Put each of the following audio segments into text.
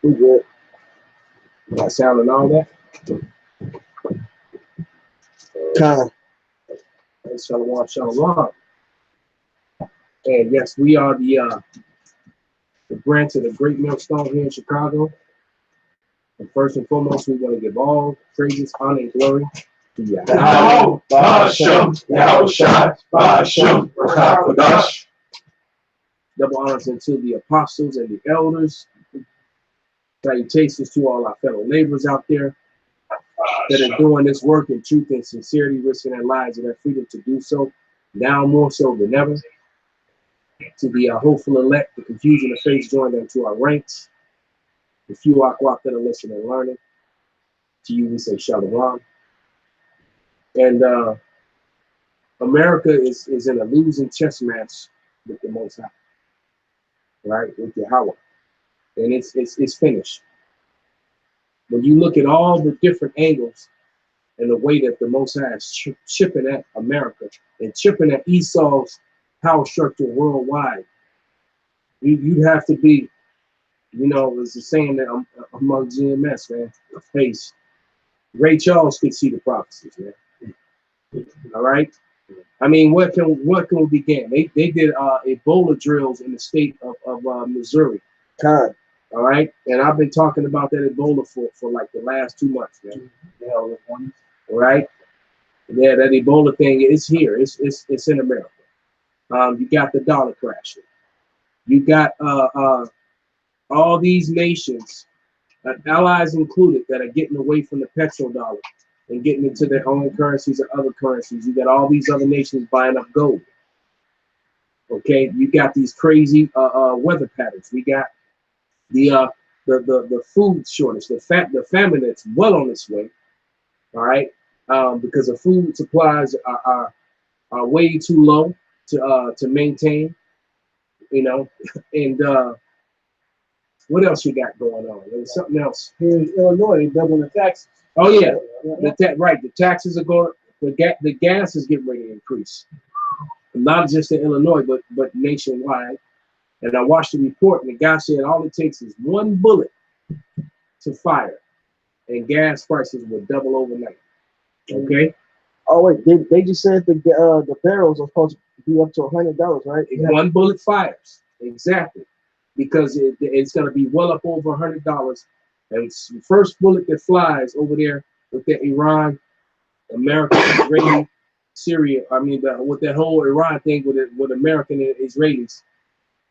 We good. Got sound and all that. Con. Shalom, shalom. And yes, we are the branch of the Great Millstone here in Chicago. And first and foremost, we want to give all praises, honor, and glory to Yahweh. Double honors unto the apostles and the elders. Salutations to all our fellow laborers out there that are doing this work in truth and sincerity, risking their lives and their freedom to do so, now more so than ever. To the hopeful elect, the confusion of faith, join them to our ranks. The few aqua that are listening and learning. To you, we say shalom. And America is in a losing chess match with the Most High, right? With Yahweh, and it's finished. When you look at all the different angles and the way that the Most High is chipping at America and chipping at Esau's power structure worldwide, you'd have to be, you know, it's a saying that among GMS, man, face. Ray Charles could see the prophecies, man. All right. I mean, what can we begin? They did Ebola drills in the state of Missouri. Con. All right, and I've been talking about that Ebola for like the last 2 months, man. All right, yeah, that Ebola thing is here. It's in America. You got the dollar crashing. You got all these nations, allies included, that are getting away from the petrodollar and getting into their own currencies or other currencies. You got all these other nations buying up gold. Okay, you got these crazy weather patterns. We got the food shortage, the famine that's well on its way. All right, because the food supplies are way too low to maintain. You know, and what else you got going on? There's something else. Here in Illinois, they doubling the taxes. Oh yeah, the taxes are going. The gas is getting ready to increase, not just in Illinois, but nationwide. And I watched the report, and the guy said all it takes is one bullet to fire, and gas prices will double overnight. Okay. Oh wait, they just said the barrels are supposed to be up to $100, right? If one bullet fires, exactly, because it's going to be well up over $100. And the first bullet that flies over there with that Iran, America, Israeli, Syria, I mean, with that whole Iran thing with American and Israelis,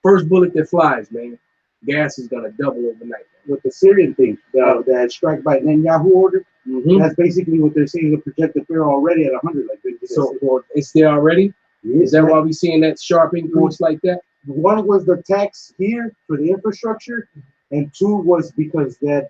first bullet that flies, man, gas is going to double overnight. With the Syrian thing, that strike by Netanyahu order, that's basically what they're saying. The projected fear already at 100. Like so, it's there already. Is that why we're seeing that sharp increase like that? One was the tax here for the infrastructure, and two was because that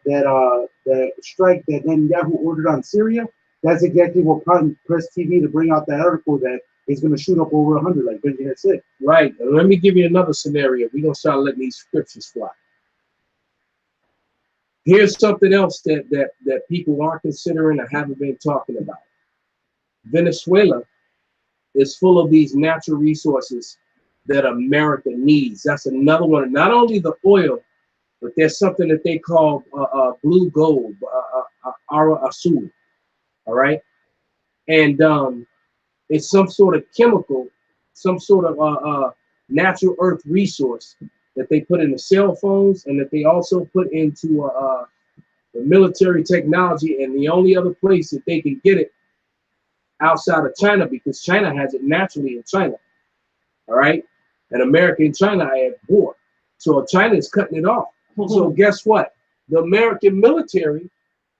strike that Netanyahu ordered on Syria. That's exactly what prompted Press TV to bring out that article that is going to shoot up over 100, like Benji had said. Right. And let me give you another scenario. We're going to start letting these scriptures fly. Here's something else that people aren't considering or haven't been talking about. Venezuela is full of these natural resources that America needs. That's another one. Not only the oil, but there's something that they call blue gold, ara azul. All right, and it's some sort of chemical, some sort of natural earth resource that they put in the cell phones, and that they also put into the military technology. And the only other place that they can get it outside of China, because China has it naturally in China. All right, and America and China are at war, so China is cutting it off. So guess what? The American military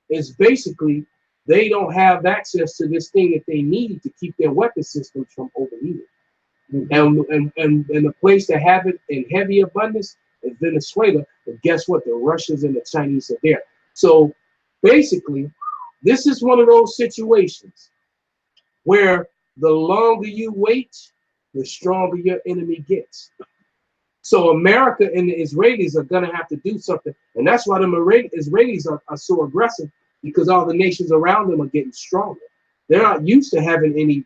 is basically, they don't have access to this thing that they need to keep their weapon systems from overheating. And the place to have it in heavy abundance is Venezuela. But guess what? The Russians and the Chinese are there. So basically, this is one of those situations where the longer you wait, the stronger your enemy gets. So America and the Israelis are going to have to do something. And that's why the Israelis are so aggressive, because all the nations around them are getting stronger. They're not used to having any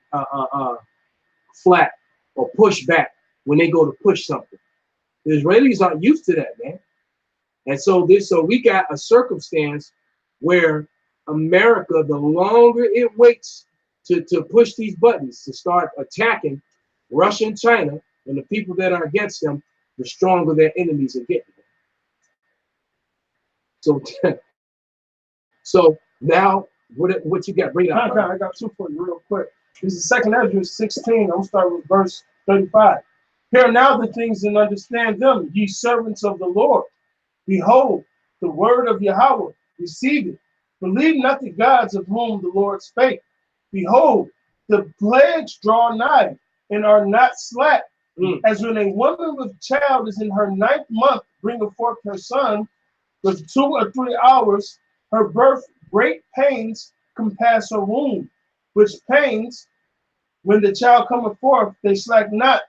flat or pushback when they go to push something. The Israelis aren't used to that, man. And so we got a circumstance where America, the longer it waits to push these buttons to start attacking Russia and China and the people that are against them, the stronger their enemies are getting. So, so now what you got? Bring it up. I got two for you real quick. This is 2 Ezra 16. I'm gonna start with verse 35. Hear now the things and understand them, ye servants of the Lord. Behold, the word of Yahweh, receive it. Believe not the gods of whom the Lord spake. Behold, the plagues draw nigh and are not slack. As when a woman with child is in her 9th month, bringing forth her son, with 2 or 3 hours, her birth, great pains compass her womb, which pains, when the child cometh forth, they slack not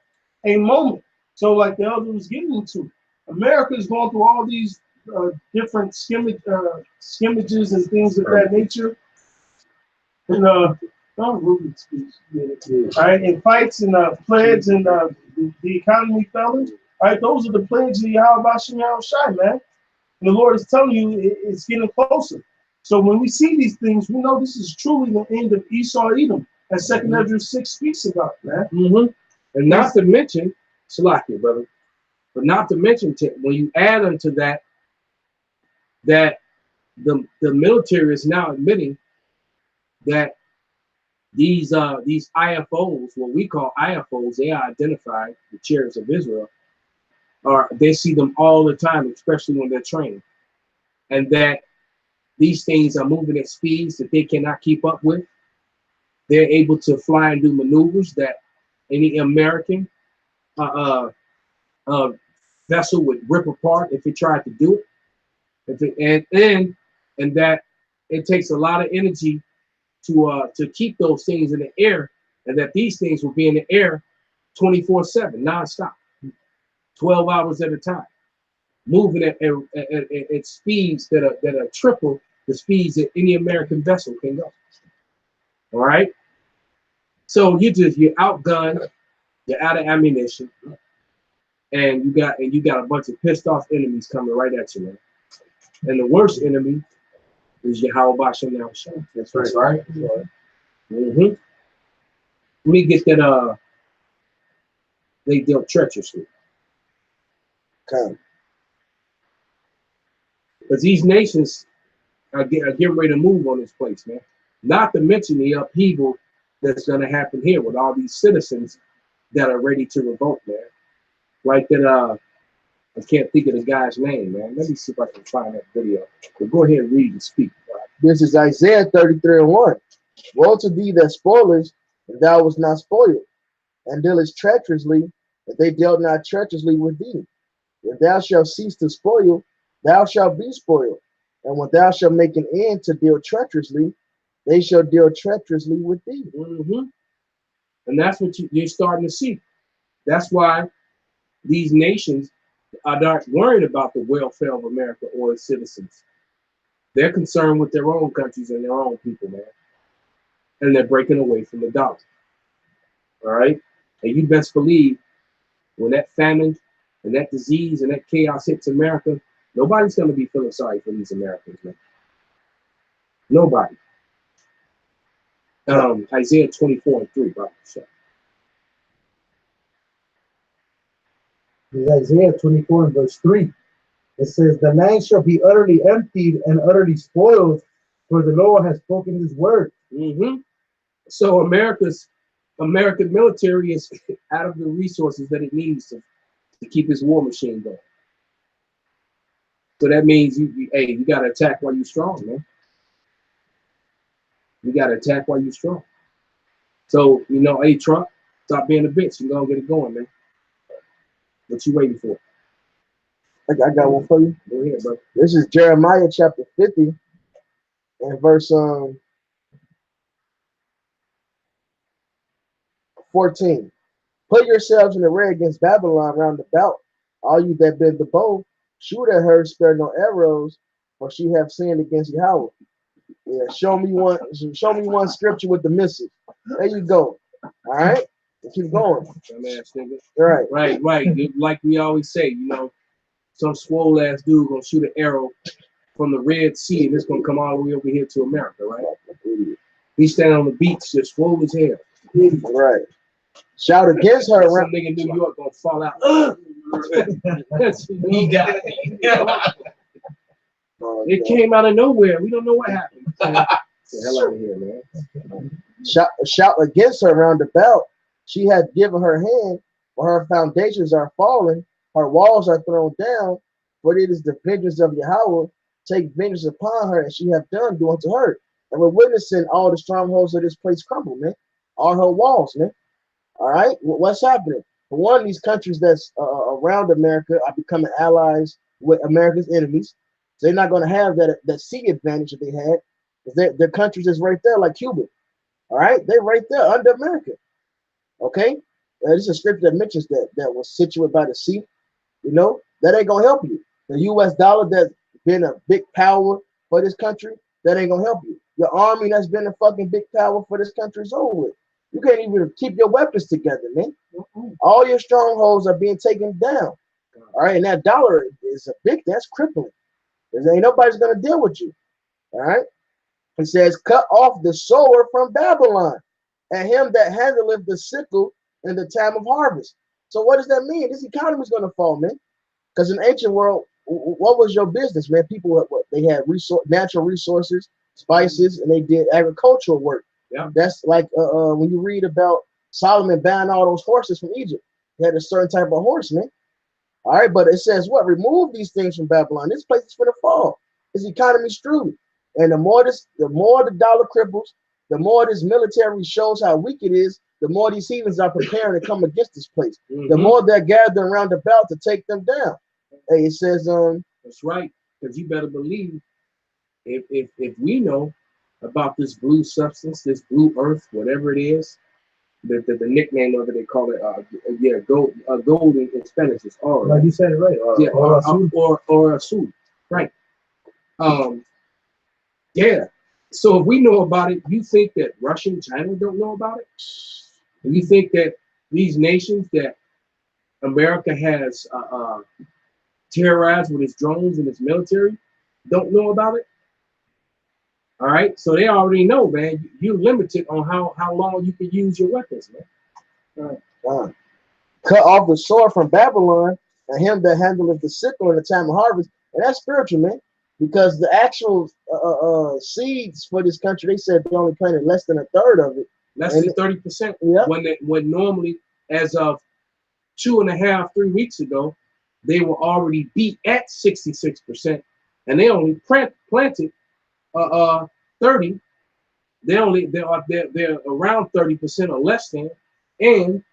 a moment. So like the elder was getting into, America is going through all these different skimmages and things of that nature. And right, and fights and plagues and the economy failing. All right, those are the plagues of Yahweh Shem Shai, man. And the Lord is telling you it's getting closer. So when we see these things, we know this is truly the end of Esau Edom, as 2 Ezra 6 speaks about, man. And not to mention, Salakia, brother, but not to mention, when you add unto that, that the military is now admitting that these IFOs, what we call IFOs, they are identified, the chariots of Israel, they see them all the time, especially when they're training, and that these things are moving at speeds that they cannot keep up with. They're able to fly and do maneuvers that any American vessel would rip apart if it tried to do it. And that it takes a lot of energy to keep those things in the air, and that these things will be in the air 24/7, nonstop, 12 hours at a time, moving at speeds that are triple the speeds that any American vessel can go. All right. So you're outgunned, you're out of ammunition, and you got a bunch of pissed off enemies coming right at you, man. And the worst enemy is Yahweh Shem Shai. That's right. Right. Let me get that. They dealt treacherously. Because these nations are getting ready to move on this place, man. Not to mention the upheaval that's going to happen here with all these citizens that are ready to revolt, man. Like that, I can't think of the guy's name, man. Let me see if I can find that video. But go ahead and read and speak. This is Isaiah 33:1. Woe to thee that spoilest, and thou wast not spoiled, and dealest treacherously, and they dealt not treacherously with thee. When thou shalt cease to spoil, thou shalt be spoiled. And when thou shalt make an end to deal treacherously, they shall deal treacherously with thee. And that's what you're starting to see. That's why these nations are not worried about the welfare of America or its citizens. They're concerned with their own countries and their own people, man. And they're breaking away from the dollar. All right? And you best believe when that famine and that disease and that chaos hits America, nobody's going to be feeling sorry for these Americans, man. Nobody. Isaiah 24:3, brother. So. Isaiah 24 and verse 3. It says, the land shall be utterly emptied and utterly spoiled, for the Lord has spoken his word. So American military is out of the resources that it needs to keep its war machine going. So that means you got to attack while you're strong, man. You got to attack while you're strong. So, hey, Trump, stop being a bitch and go and get it going, man. What you waiting for? I got one for you. Go ahead, bro. This is Jeremiah chapter 50 and verse 14. Put yourselves in array against Babylon round about, all you that bend the bow, shoot at her, spare no arrows, for she have sinned against Yahweh. Yeah, show me one scripture with the message. There you go. All right, keep going. All right. Right. Like we always say, some swole ass dude gonna shoot an arrow from the Red Sea and it's gonna come all the way over here to America, right? He's standing on the beach, just swole as hell. Right. Shout against her Some around. nigga in New York gonna fall out. He got me. It came out of nowhere. We don't know what happened. Get the hell out of here, man. Shout against her round about. She had given her hand, for her foundations are fallen, her walls are thrown down, for it is the vengeance of Yahweh. Take vengeance upon her, and she hath done do unto her. And we're witnessing all the strongholds of this place crumble, man. All her walls, man. All right, what's happening? For one, these countries that's around America are becoming allies with America's enemies. So they're not going to have that sea advantage that they had. Their countries is right there, like Cuba. All right, they're right there under America. Okay, this is a scripture that mentions that was situated by the sea. You know, that ain't gonna help you. The U.S. dollar that's been a big power for this country, that ain't gonna help you. Your army that's been a fucking big power for this country is over with. You can't even keep your weapons together, man. All your strongholds are being taken down. All right, and that dollar is that's crippling. There ain't nobody's gonna deal with you. All right. It says, cut off the sower from Babylon, and him that handleth the sickle in the time of harvest. So what does that mean? This economy is gonna fall, man. Because in the ancient world, what was your business, man? People, they had natural resources, spices, and they did agricultural work. Yeah. That's like when you read about Solomon buying all those horses from Egypt. He had a certain type of horse, man. All right, but it says what? Remove these things from Babylon. This place is for the fall. This economy screwed. And the more the dollar cripples, the more this military shows how weak it is, the more these heathens are preparing to come against this place. The more they're gathering around the belt to take them down. Hey, it says that's right, because you better believe if we know about this blue substance, this blue earth, whatever it is, the nickname of it, they call it gold in Spanish is oro. Like you said it right. Or azul. Right. Yeah. So if we know about it, you think that Russia and China don't know about it? And you think that these nations that America has terrorized with its drones and its military don't know about it? All right, so they already know, man. You're limited on how long you can use your weapons, man. Cut off the sword from Babylon, and him that handleth the sickle in the time of harvest. And that's spiritual, man. Because the actual seeds for this country, they said they only planted less than a third of it. Less than 30%. Yeah. When normally, as of 2.5, 3 weeks ago, they were already beat at 66%, and they only planted 30. They're around 30% or less than, and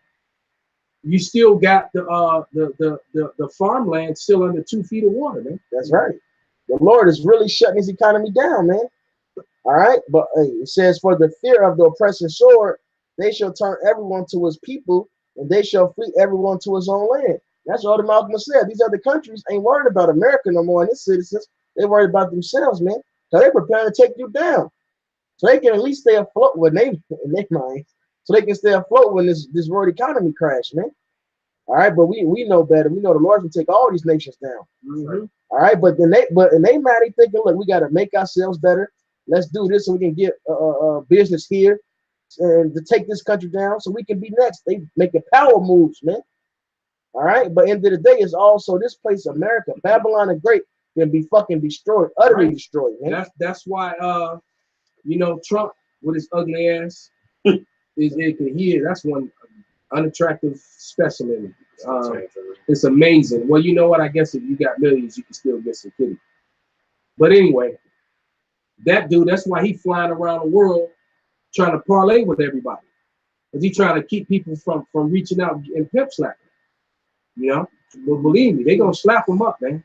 you still got the farmland still under 2 feet of water, man. That's right. The Lord is really shutting his economy down, man. All right, but hey, it says, for the fear of the oppressing sword, they shall turn everyone to his people, and they shall flee everyone to his own land. That's what Malcolm said. These other countries ain't worried about America no more and its citizens. They worried about themselves, man. So they're preparing to take you down. So they can at least stay afloat in their minds. So they can stay afloat when this world economy crash, man. All right, but we know better. We know the Lord can take all these nations down. All right, but in they mind, they thinking, look, we got to make ourselves better. Let's do this so we can get business here and to take this country down so we can be next. They making power moves, man. All right, but end of the day, it's also this place, America, Babylon the Great, can be fucking destroyed, utterly destroyed, man. That's why Trump with his ugly ass that's one unattractive specimen. It's amazing. Well, you know what? I guess if you got millions, you can still get some kitty. But anyway, that dude, that's why he flying around the world trying to parlay with everybody. Because he trying to keep people from reaching out and pimp slapping. You know? But believe me, they gonna slap him up, man.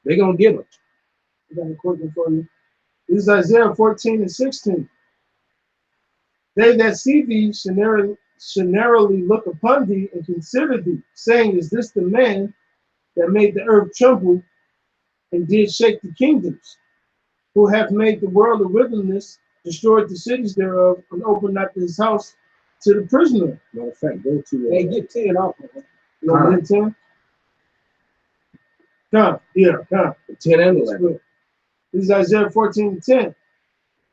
They gonna get him. I got a quick one for you. This is Isaiah 14:16. They that see thee should narrowly look upon thee and consider thee, saying, is this the man that made the earth tremble and did shake the kingdoms, who hath made the world a wilderness, destroyed the cities thereof, and opened not his house to the prisoner? Matter of fact, go to Hey, get 10 off. You want to get 10? Come, yeah, come. 10 and 11. This is Isaiah 14:10.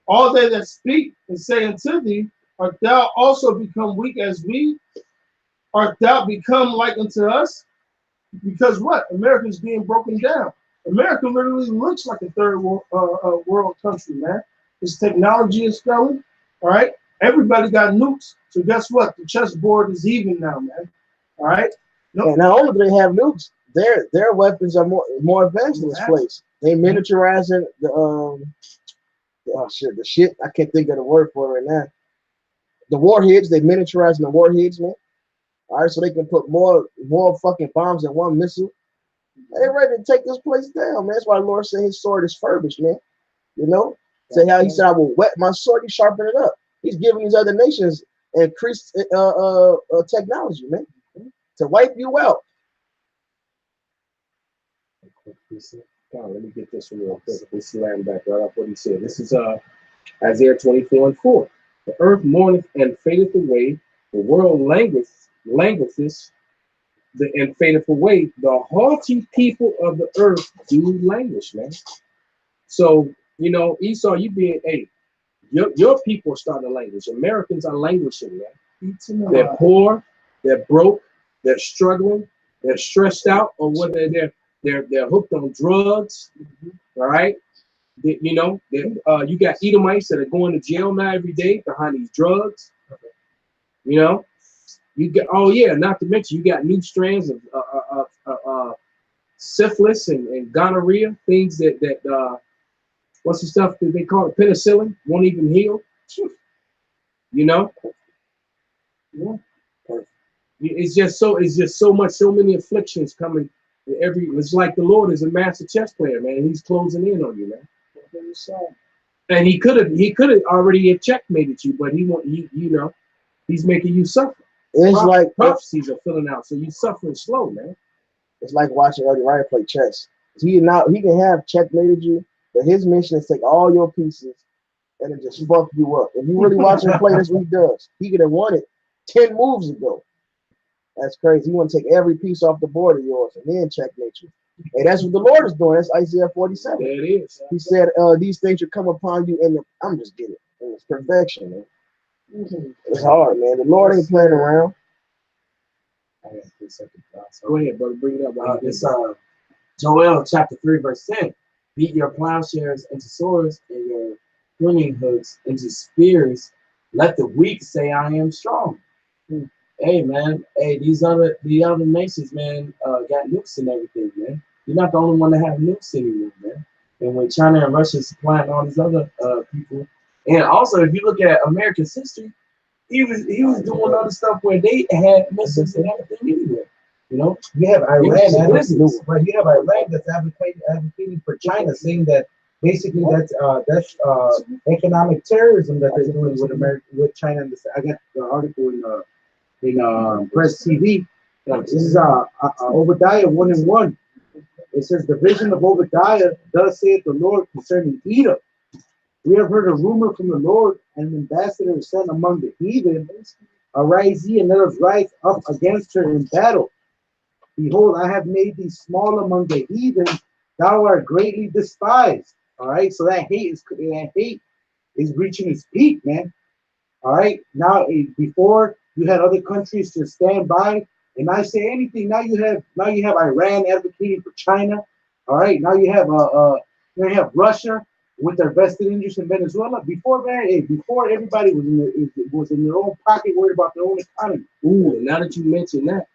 All they that speak and say unto thee, art thou also become weak as we? Art thou become like unto us? Because what? America's being broken down. America literally looks like a third world country, man. Its technology is failing. All right. Everybody got nukes. So guess what? The chessboard is even now, man. All right. No. And not only do they have nukes, their weapons are more advanced in this place. They miniaturizing the the shit. I can't think of the word for it right now. The warheads, they miniaturizing the warheads, man. All right, so they can put more fucking bombs in one missile. They're ready to take this place down, man. That's why the Lord said his sword is furbished, man. You know? Say how he said, I will whet my sword, he sharpen it up. He's giving these other nations increased technology, man, to wipe you out. Let me get this one real quick. This slam back right off what he said. This is Isaiah 24:4. The earth mourneth and fadeth away, the world languisheth and fadeth away. The haughty people of the earth do languish, man. So, you know, Esau, you being your people are starting to languish. Americans are languishing, man. They're poor, they're broke, they're struggling, they're stressed out, or whether they're hooked on drugs. All right. You know, you got Edomites that are going to jail now every day behind these drugs. You know, you got not to mention you got new strands of syphilis and gonorrhea, things that what's the stuff that they call it, penicillin, won't even heal. You know, it's just so many afflictions coming. It's like the Lord is a master chess player, man. He's closing in on you, man. And he could have already checkmated you, but he's making you suffer. It's like prophecies are filling out, so you suffering slow, man. It's like watching Eddie Wright play chess. He can have checkmated you, but his mission is take all your pieces and then just fuck you up. If you really watch him play, that's what he does. He could have won it 10 moves ago. That's crazy. He want to take every piece off the board of yours and then checkmate you. And that's what the Lord is doing. That's Isaiah 47. There it is. He said, these things should come upon you I'm just getting it. It's perfection, man. It's hard, man. The Lord ain't playing around. Go ahead, brother. Bring it up. It's Joel chapter 3, verse 10. Beat your plowshares into swords and your pruning hooks into spears. Let the weak say, I am strong. Hey, man. Hey, the other nations, man, got nukes and everything, man. You're not the only one to have nukes anymore, man. And when China and Russia supplying all these other people, and also if you look at America's history, he was doing other stuff where they had missiles and everything anyway. You know, you have Iran, but you have Iran that's advocating for China, saying that basically that's economic terrorism that they're doing with America, with China. And I got the article in Press TV. This is Obadiah 1:1. It says the vision of Obadiah, thus saith the Lord concerning Edom. We have heard a rumor from the Lord, and an ambassador is sent among the heathen. Arise ye and let us rise up against her in battle. Behold, I have made thee small among the heathen. Thou art greatly despised. All right, so that hate is reaching its peak, man. All right, now before you had other countries to stand by and not say anything. Now you have Iran advocating for China. All right, now you have Russia with their vested interest in Venezuela. Before that, before everybody was in their own pocket, worried about their own economy. Ooh, and now that you mention that,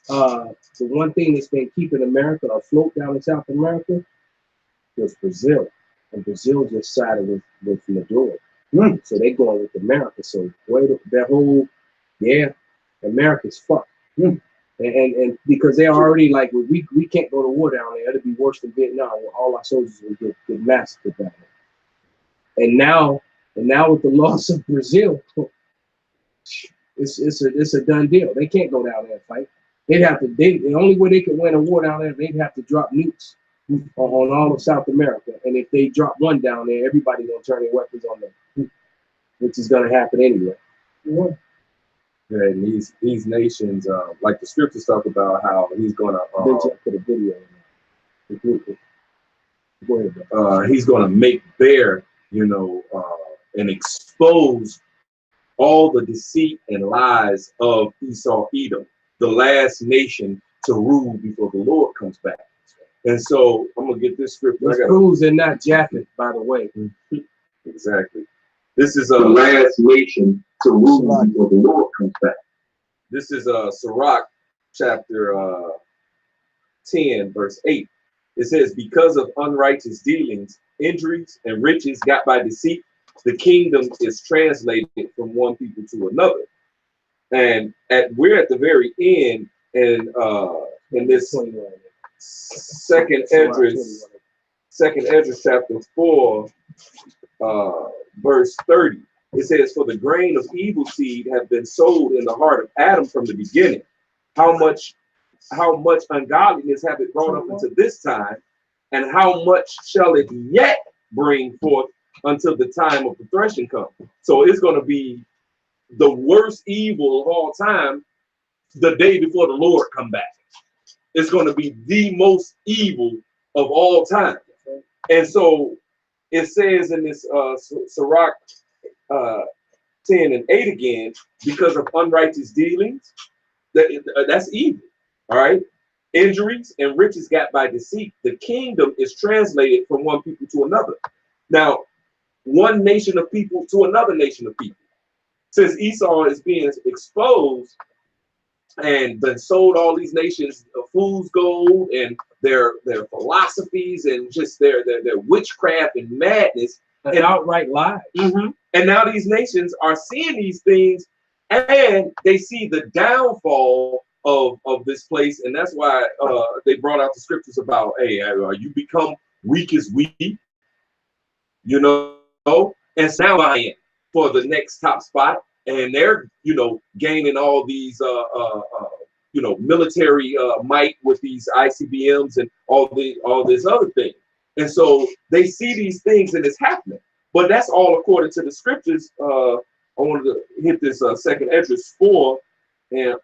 the one thing that's been keeping America afloat down in South America was Brazil, and Brazil just sided with Maduro. So they going with America. So that whole America's fucked. And because they're already like, well, we can't go to war down there. It'll be worse than Vietnam, where all our soldiers will get massacred down there. And now with the loss of Brazil, it's a done deal. They can't go down there and fight. The only way they could win a war down there, they'd have to drop nukes on all of South America. And if they drop one down there, everybody gonna turn their weapons on them, which is gonna happen anyway. Yeah, and these nations, like the scriptures talk about how he's gonna put a video in Go ahead, bro. He's going to make bare, and expose all the deceit and lies of Esau Edom, the last nation to rule before the Lord comes back. And so I'm going to get this scripture. This proves they're not Japheth, by the way. Exactly. This is the last nation to rule before the Lord comes back. This is Sirach chapter 10, verse 8. It says, because of unrighteous dealings, injuries, and riches got by deceit, the kingdom is translated from one people to another. And we're at the very end, and in this second Esdras chapter 4, verse 30. It says, for the grain of evil seed have been sowed in the heart of Adam from the beginning. How much ungodliness have it brought up into this time, and how much shall it yet bring forth until the time of the threshing comes? So it's going to be the worst evil of all time the day before the Lord come back. It's going to be the most evil of all time. And so it says in this Sirach 10 and 8 again, because of unrighteous dealings, that's evil. All right. Injuries and riches got by deceit. The kingdom is translated from one people to another. Now, one nation of people to another nation of people. Since Esau is being exposed and been sold all these nations fool's gold and their philosophies and just their witchcraft and madness and outright lies. And now these nations are seeing these things, and they see the downfall of this place, and that's why they brought out the scriptures about, hey, you become weak as we, and so now I am for the next top spot, and they're gaining all these military might with these ICBMs and all this other thing, and so they see these things and it's happening, but that's all according to the scriptures. I wanted to hit this second Esdras 4 and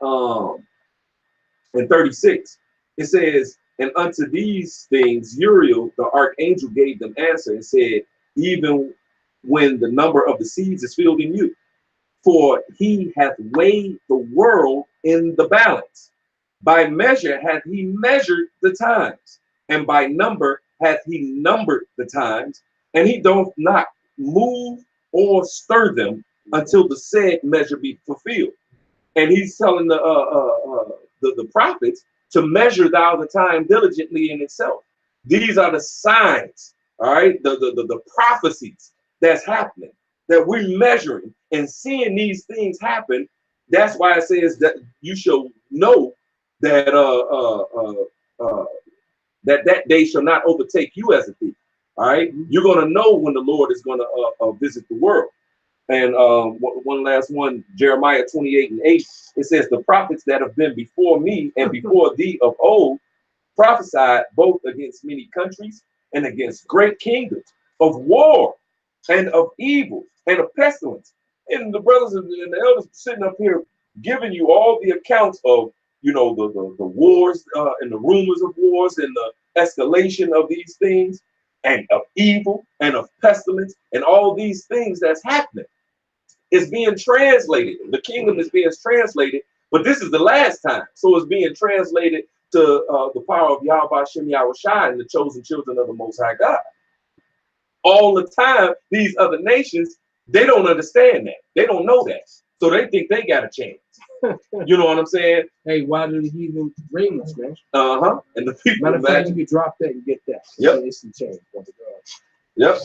36. It says, and unto these things Uriel the archangel gave them answer and said, even when the number of the seeds is filled in you, for he hath weighed the world in the balance. By measure hath he measured the times, and by number hath he numbered the times, and he doth not move or stir them until the said measure be fulfilled. And he's telling the prophets to measure thou the time diligently in itself. These are the signs, all right, the prophecies that's happening, that we're measuring and seeing these things happen. That's why it says that you shall know that that day shall not overtake you as a thief. All right, you're gonna know when the Lord is gonna visit the world. And one last one, Jeremiah 28 and 8, it says, the prophets that have been before me and before thee of old prophesied both against many countries and against great kingdoms, of war and of evil and of pestilence. And the brothers and the elders sitting up here giving you all the accounts of, the wars and the rumors of wars and the escalation of these things, and of evil and of pestilence and all these things that's happening. It's being translated. The kingdom is being translated, but this is the last time. So it's being translated to the power of Yahweh Shem Yahushai and the chosen children of the Most High God. All the time, these other nations, they don't understand that. They don't know that. So they think they got a chance. You know what I'm saying? Hey, why do the heathen rings, man? And the people, matter of fact, you can drop that and get that. Yep. It's some change, brother. Yep.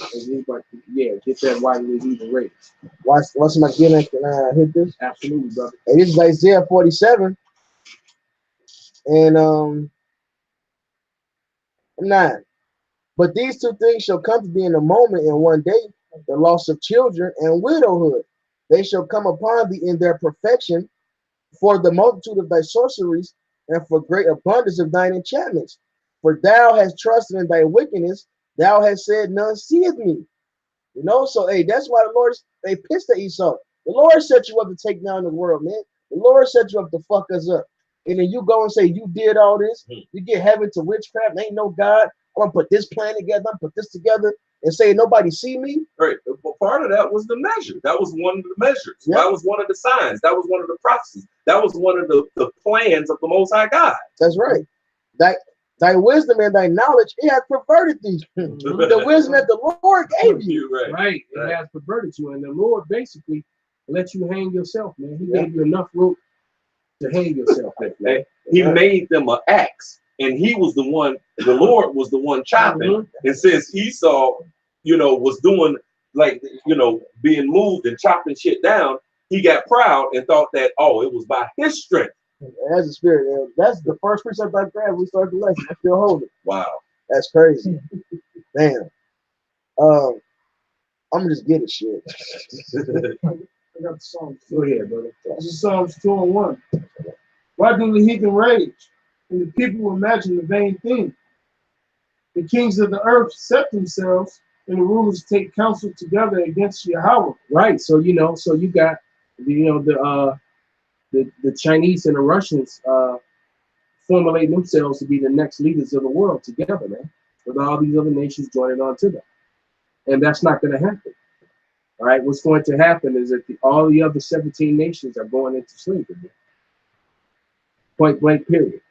Yeah, get that why do the heathen rings. What's my gimmick? Can I hit this? Absolutely, brother. Hey, this is Isaiah 47 and 9. But these two things shall come to thee in a moment, in one day, the loss of children and widowhood. They shall come upon thee in their perfection, for the multitude of thy sorceries, and for great abundance of thine enchantments. For thou hast trusted in thy wickedness, thou hast said, none seeth me. So hey, that's why the Lord, they pissed at Esau. The Lord set you up to take down the world, man. The Lord set you up to fuck us up. and then you go and say you did all this, Mhm. you get heaven to witchcraft, ain't no God. I'm gonna put this plan together, I'm gonna put this together, and say nobody see me. Right. But part of that was the measure. That was one of the measures. Yep. That was one of the signs. That was one of the prophecies. That was one of the plans of the Most High God. That's right. Thy wisdom and thy knowledge, it has perverted thee. The wisdom that the Lord gave you. Right. Right. It Right. has perverted you. And the Lord basically let you hang yourself, man. He Yeah. gave you enough rope to hang yourself with, man. He made them an axe, and he was the one. The Lord was the one chopping. Mhm. And since Esau, was doing like being moved and chopping shit down, he got proud and thought that it was by his strength. As a spirit, and that's the first precept I grabbed. We started the lesson. I still hold it. Wow. That's crazy. Damn. I'm gonna just get it, shit. I got the Psalms. Go ahead, brother. This is Psalms 2:1. Why do the heathen rage, and the people imagine the vain thing? The kings of the earth set themselves, and the rulers take counsel together against Yahweh. Right. So you got the Chinese and the Russians formulating themselves to be the next leaders of the world together, man, with all these other nations joining on to them. And that's not going to happen. All right. What's going to happen is that all the other 17 nations are going into slavery. Point blank, period.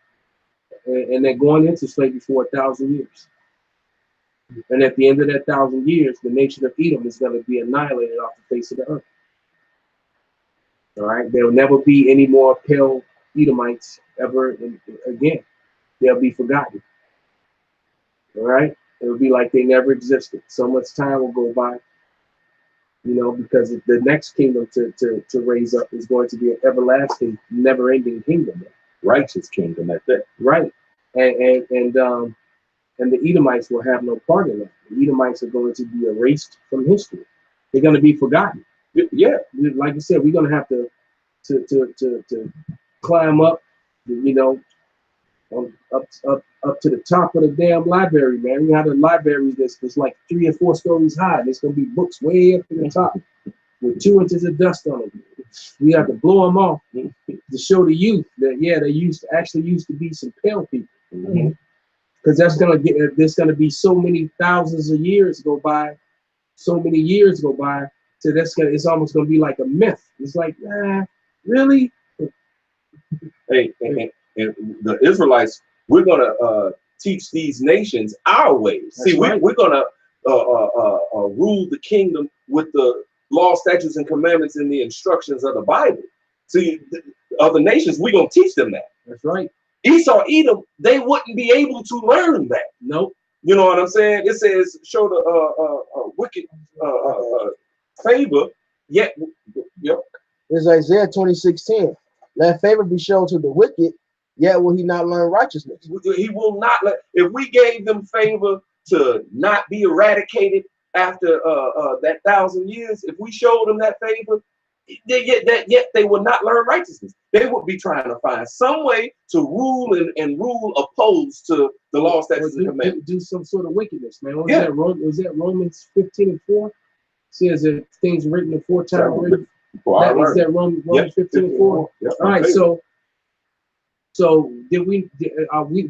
And they're going into slavery for 1,000 years. And at the end of that 1,000 years, the nation of Edom is going to be annihilated off the face of the earth. All right. There will never be any more pale Edomites ever again. They'll be forgotten. All right. It will be like they never existed. So much time will go by, because the next kingdom to raise up is going to be an everlasting, never-ending kingdom. Righteous kingdom at that. Right. And the Edomites will have no part in that. The Edomites are going to be erased from history. They're going to be forgotten. Yeah. Like I said, we're going to have to climb up, up to the top of the damn library, man. We have a library that's like 3 or 4 stories high. There's going to be books way up in the top with 2 inches of dust on them. We have to blow them off to show the youth that they used to be some pale people. Mhm. Because there's gonna be so many thousands of years go by, so many years go by, so it's almost gonna be like a myth. It's like, really? Hey, and the Israelites, we're gonna teach these nations our ways. That's See, right. we're gonna rule the kingdom with the law, statutes, and commandments and the instructions of the Bible. See, other nations, we're gonna teach them that. That's right. Esau, Edom, they wouldn't be able to learn that. Nope. You know what I'm saying? It says, show the wicked favor, yet, yep. It's Isaiah 26:10. Let favor be shown to the wicked, yet will he not learn righteousness. He will not let, if we gave them favor to not be eradicated after that 1,000 years, if we showed them that favor, yet they will not learn righteousness. They would be trying to find some way to rule and rule opposed to the law, statutes, and commandments. Do some sort of wickedness, man. Yeah. Was that Romans 15:4? Says that things written aforetime written. Is that Romans 15:4? Yep. All right, so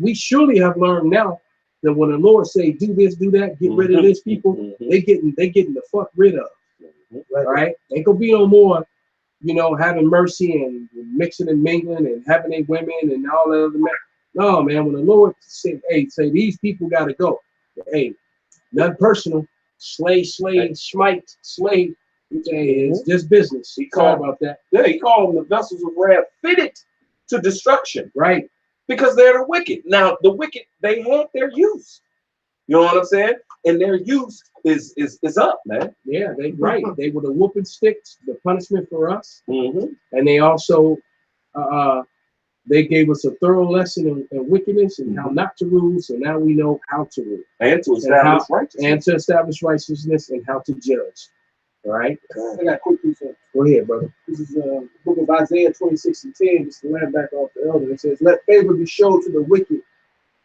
we surely have learned now that when the Lord say do this, do that, get rid of this people, Mhm. they getting the fuck rid of. Mhm. All right, ain't gonna be no more, having mercy and mixing and mingling and having their women and all that other man. No, man, when the Lord say these people gotta go, hey, nothing personal, slay, smite, slay. Hey, it's just business. He Sorry called about that. Yeah, he called them the vessels of wrath fitted to destruction, Right. because they're the wicked. Now, the wicked, they had their use. You know what I'm saying? And their use is up, man. Yeah, they They were the whooping sticks, the punishment for us, Mm-hmm. and they also they gave us a thorough lesson in wickedness and how not to rule. So now we know how to rule And to establish righteousness. and to establish righteousness and how to judge. All right, I got a quick piece of go ahead, brother. This is the book of Isaiah 26:10. Just to land back off the elder. It says, "Let favor be shown to the wicked,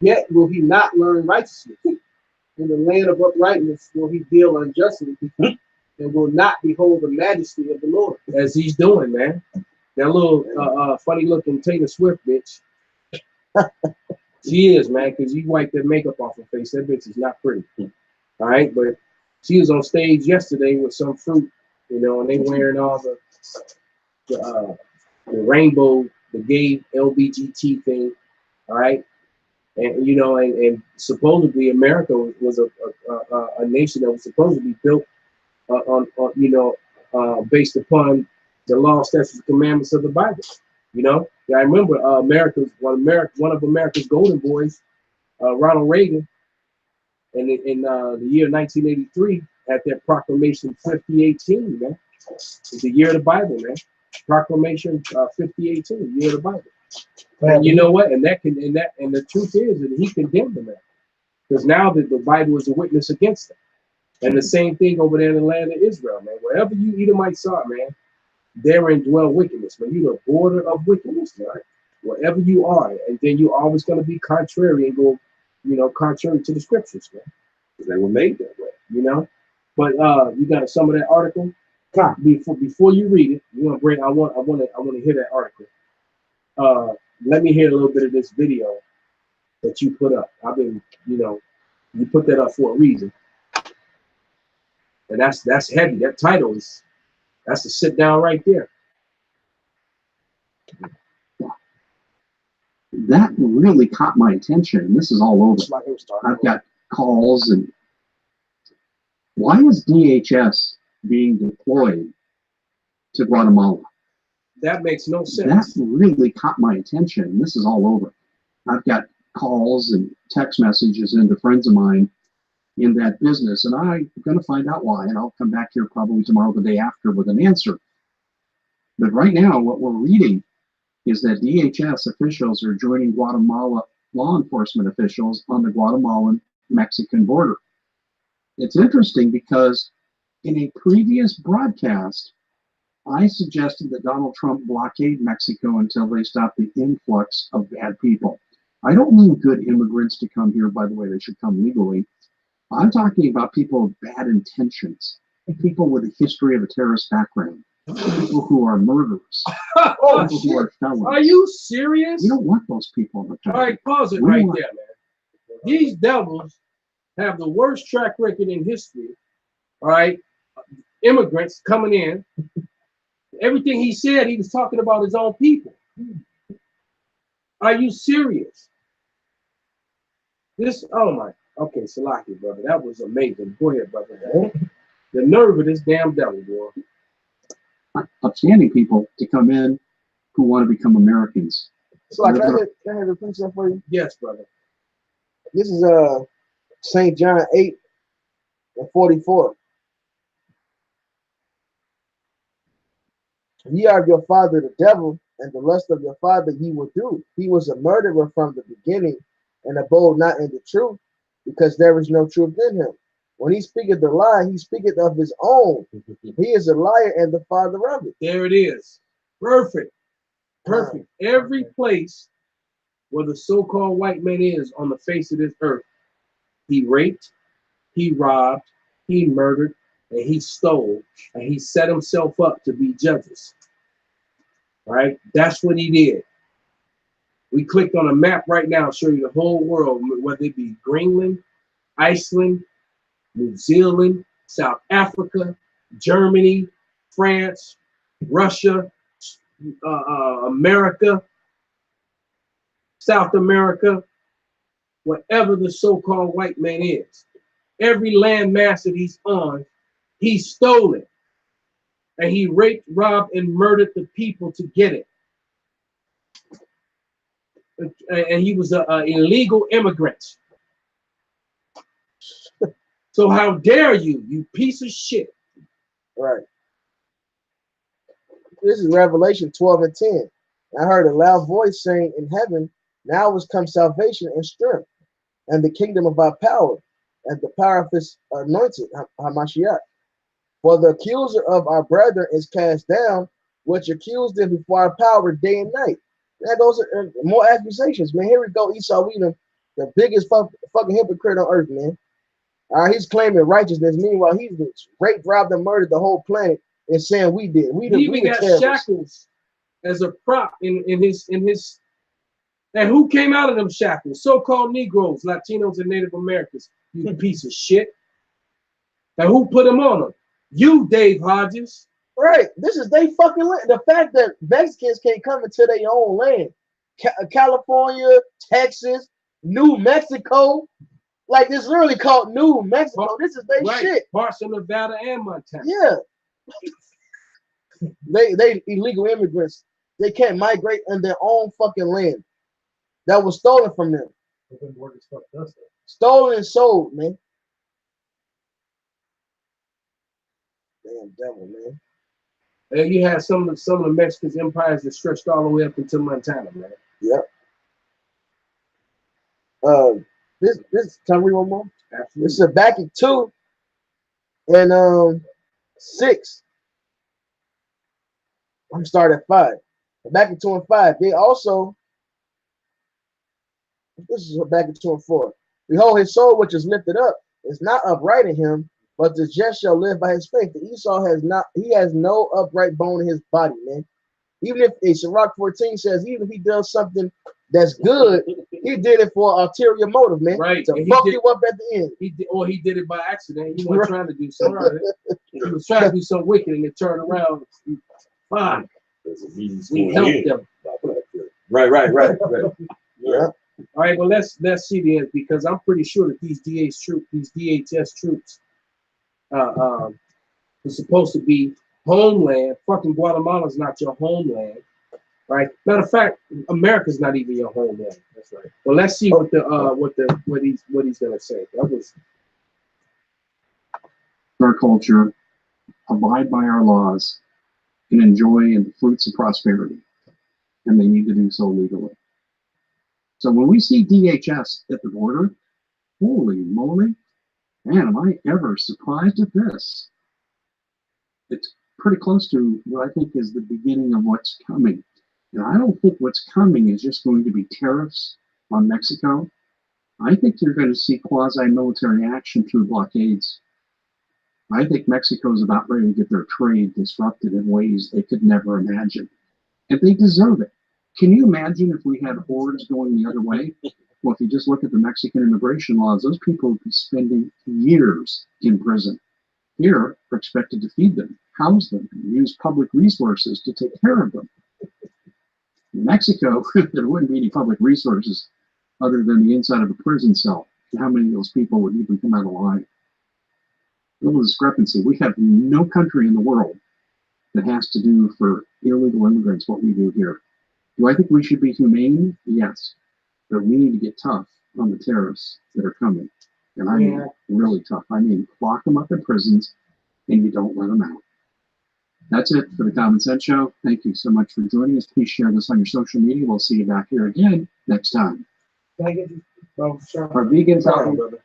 yet will he not learn righteousness. In the land of uprightness will he deal unjustly, and will not behold the majesty of the Lord." As he's doing, man. That little funny looking Taylor Swift bitch, She is, man, because you wipe that makeup off her face. That bitch is not pretty. All right, but she was on stage yesterday with some fruit, you know, and they wearing all the rainbow, the gay LBGT thing. All right, and you know, and supposedly America was a nation that was supposed to be built on you know, based upon the law, statutes, and commandments of the Bible. You know, I remember one of America's golden boys, Ronald Reagan, in the year 1983, had that proclamation 5018, man. It's the year of the Bible, man. Proclamation 5018, year of the Bible. And you know what? And the truth is that he condemned them, man, because now that the Bible is a witness against them. And the same thing over there in the land of Israel, man. Wherever you Edomites are, man, therein dwell wickedness, man. You're the border of wickedness, man. Wherever you are, and then you're always going to be contrary and go, you know, contrary to the scriptures, man. They were made that way, you know. But you got some of that article. Come. Before you read it, you want to bring. I want to hear that article. Let me hear a little bit of this video that you put up. I've been, you know, you put that up for a reason, and that's heavy. That title that's a sit down right there. That really caught my attention. This is all over. It's like it was starting I've got calls and why is DHS being deployed to Guatemala? That makes no sense. That really caught my attention. This is all over. I've got calls and text messages into friends of mine in that business, and I'm going to find out why, and I'll come back here probably tomorrow, the day after, with an answer. But right now, what we're reading is that DHS officials are joining Guatemala law enforcement officials on the Guatemalan-Mexican border. It's interesting because in a previous broadcast, I suggested that Donald Trump blockade Mexico until they stop the influx of bad people. I don't mean good immigrants to come here, by the way, they should come legally. I'm talking about people with bad intentions, people with a history of a terrorist background, people who are murderers, Oh, people who are felons. are you serious? You don't want those people in the All country. right, pause it We right want- there, man. These devils have the worst track record in history. All right, immigrants coming in. Everything he said, he was talking about his own people. Are you serious? Oh my, okay, Salaki, brother, that was amazing. Go ahead, brother. The nerve of this damn devil, boy. Upstanding people to come in who want to become Americans. So like, can I have a precept for you? Yes, brother. This is St. John 8:44. Ye are of your father the devil, and the lust of your father ye will do. He was a murderer from the beginning, and abode not in the truth, because there is no truth in him. When he speaketh the lie, he speaketh of his own. He is a liar and the father of it. There it is. Perfect. Perfect. Every place where the so-called white man is on the face of this earth, he raped, he robbed, he murdered, and he stole, and he set himself up to be judges. All right? That's what he did. We clicked on a map right now, show you the whole world, whether it be Greenland, Iceland, New Zealand, South Africa, Germany, France, Russia, America, South America, whatever the so-called white man is. Every landmass that he's on, he stole it. And he raped, robbed, and murdered the people to get it. And he was an illegal immigrant. So how dare you, you piece of shit. Right. This is Revelation 12:10. I heard a loud voice saying in heaven, now is come salvation and strength, and the kingdom of our power, and the power of his anointed, Hamashiach. For the accuser of our brethren is cast down, which accused them before our power day and night. That goes more accusations, man. Here we go, Esau Edom, the biggest fucking hypocrite on earth, man. He's claiming righteousness. Meanwhile, he's raped, robbed, and murdered the whole planet, and saying we did. He even got shackles as a prop in his And who came out of them shackles? So-called Negroes, Latinos, and Native Americans. You piece of shit. And who put them on them? You, Dave Hodges. Right. This is they fucking land. The fact that Mexicans can't come into their own land. California, Texas, New Mexico. Like, it's really called New Mexico. This is their shit. Parts of Nevada and Montana. Yeah. They illegal immigrants. They can't migrate in their own fucking land. That was stolen from them. Stolen and sold, man. Damn devil, man. And you had some of the Mexican empires that stretched all the way up into Montana, man. Yep. This can I read one more? Absolutely. This is Habakkuk 2 and 6. I'm gonna start at 5. Habakkuk 2 and 5. They also, this is Habakkuk 2 and 4. Behold, his soul which is lifted up is not upright in him, but the just shall live by his faith. The Esau has not, he has no upright bone in his body, man. Even if a Sirach 14 says, even if he does something that's good, he did it for an ulterior motive, man. Right. To fuck you up at the end. He did it by accident. He wasn't trying to do something. He was trying to do something wicked and it turned around. Fine. We helped them. Right. Yeah. All right, well let's see the end, because I'm pretty sure that these DHS troops are supposed to be homeland. Fucking Guatemala's not your homeland, right? Matter of fact, America's not even your homeland. That's right. Well, let's see what he's gonna say. That was Our culture, abide by our laws, and enjoy the fruits of prosperity, and they need to do so legally. So when we see DHS at the border, holy moly, man, am I ever surprised at this? It's pretty close to what I think is the beginning of what's coming. And I don't think what's coming is just going to be tariffs on Mexico. I think you're going to see quasi-military action through blockades. I think Mexico's about ready to get their trade disrupted in ways they could never imagine. And they deserve it. Can you imagine if we had hordes going the other way? Well, if you just look at the Mexican immigration laws, those people would be spending years in prison. Here, we're expected to feed them, house them, and use public resources to take care of them. In Mexico, there wouldn't be any public resources other than the inside of a prison cell. How many of those people would even come out alive? A little discrepancy. We have no country in the world that has to do for illegal immigrants what we do here. Do I think we should be humane? Yes. But we need to get tough on the terrorists that are coming. And I mean really tough. I mean, lock them up in prisons and you don't let them out. That's it for the Common Sense Show. Thank you so much for joining us. Please share this on your social media. We'll see you back here again next time. Can I get you? Oh, sure. Our vegan talking, brother.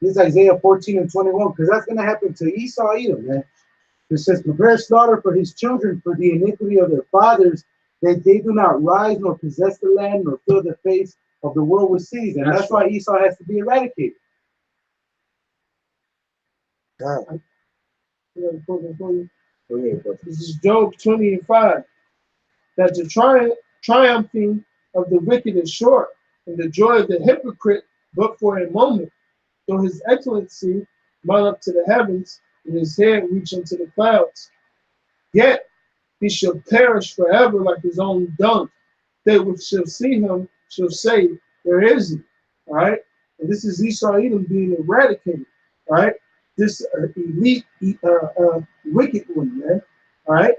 This is Isaiah 14 and 21, because that's going to happen to Esau Edom, man. It says, prepare slaughter for his children for the iniquity of their fathers, that they do not rise nor possess the land nor fill the face of the world with cities. And that's why Esau has to be eradicated. God. This is Job 20 and 5. That the triumphing of the wicked is short, and the joy of the hypocrite but for a moment. Though his excellency mount up to the heavens, and his head reach into the clouds. Yet he shall perish forever like his own dung. They which shall see him shall say, where is he? All right? And this is Esau Edom being eradicated. All right? This elite, wicked one, man. All right?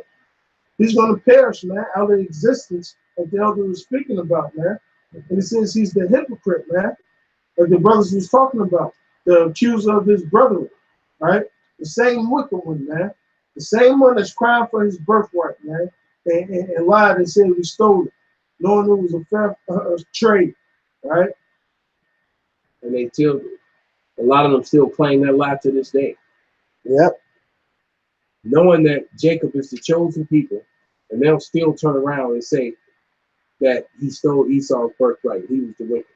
He's going to perish, man, out of existence, like the elder was speaking about, man. And it says he's the hypocrite, man, like the brothers was talking about, the accuser of his brethren, right? The same wicked one, man. The same one that's crying for his birthright, man, and lied and said we stole it, knowing it was a fair trade, right? And they still, a lot of them still claim that lie to this day. Yep. Knowing that Jacob is the chosen people, and they'll still turn around and say that he stole Esau's birthright. He was the wicked.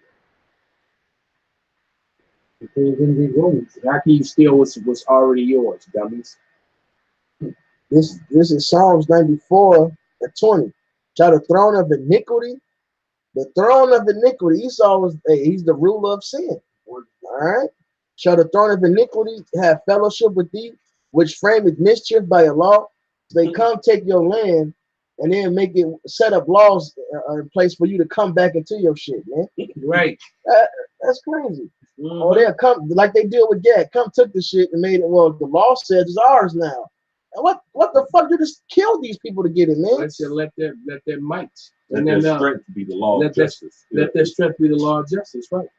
How can you steal what's already yours, dummies? This is Psalms 94 and 20. Shall the throne of iniquity The throne of iniquity. Esau was he's the ruler of sin. All right. Shall the throne of iniquity have fellowship with thee, which frameth mischief by a law? They come take your land and then make it set up laws in place for you to come back into your shit, man. Right. That's crazy. Mhm. Or they'll come like they did with Gad. Come took the shit and made it. Well, the law says it's ours now. And what the fuck? You just killed these people to get it, man. Let's just let their might Let and their then strength be the law let of justice. let their strength be the law of justice, right?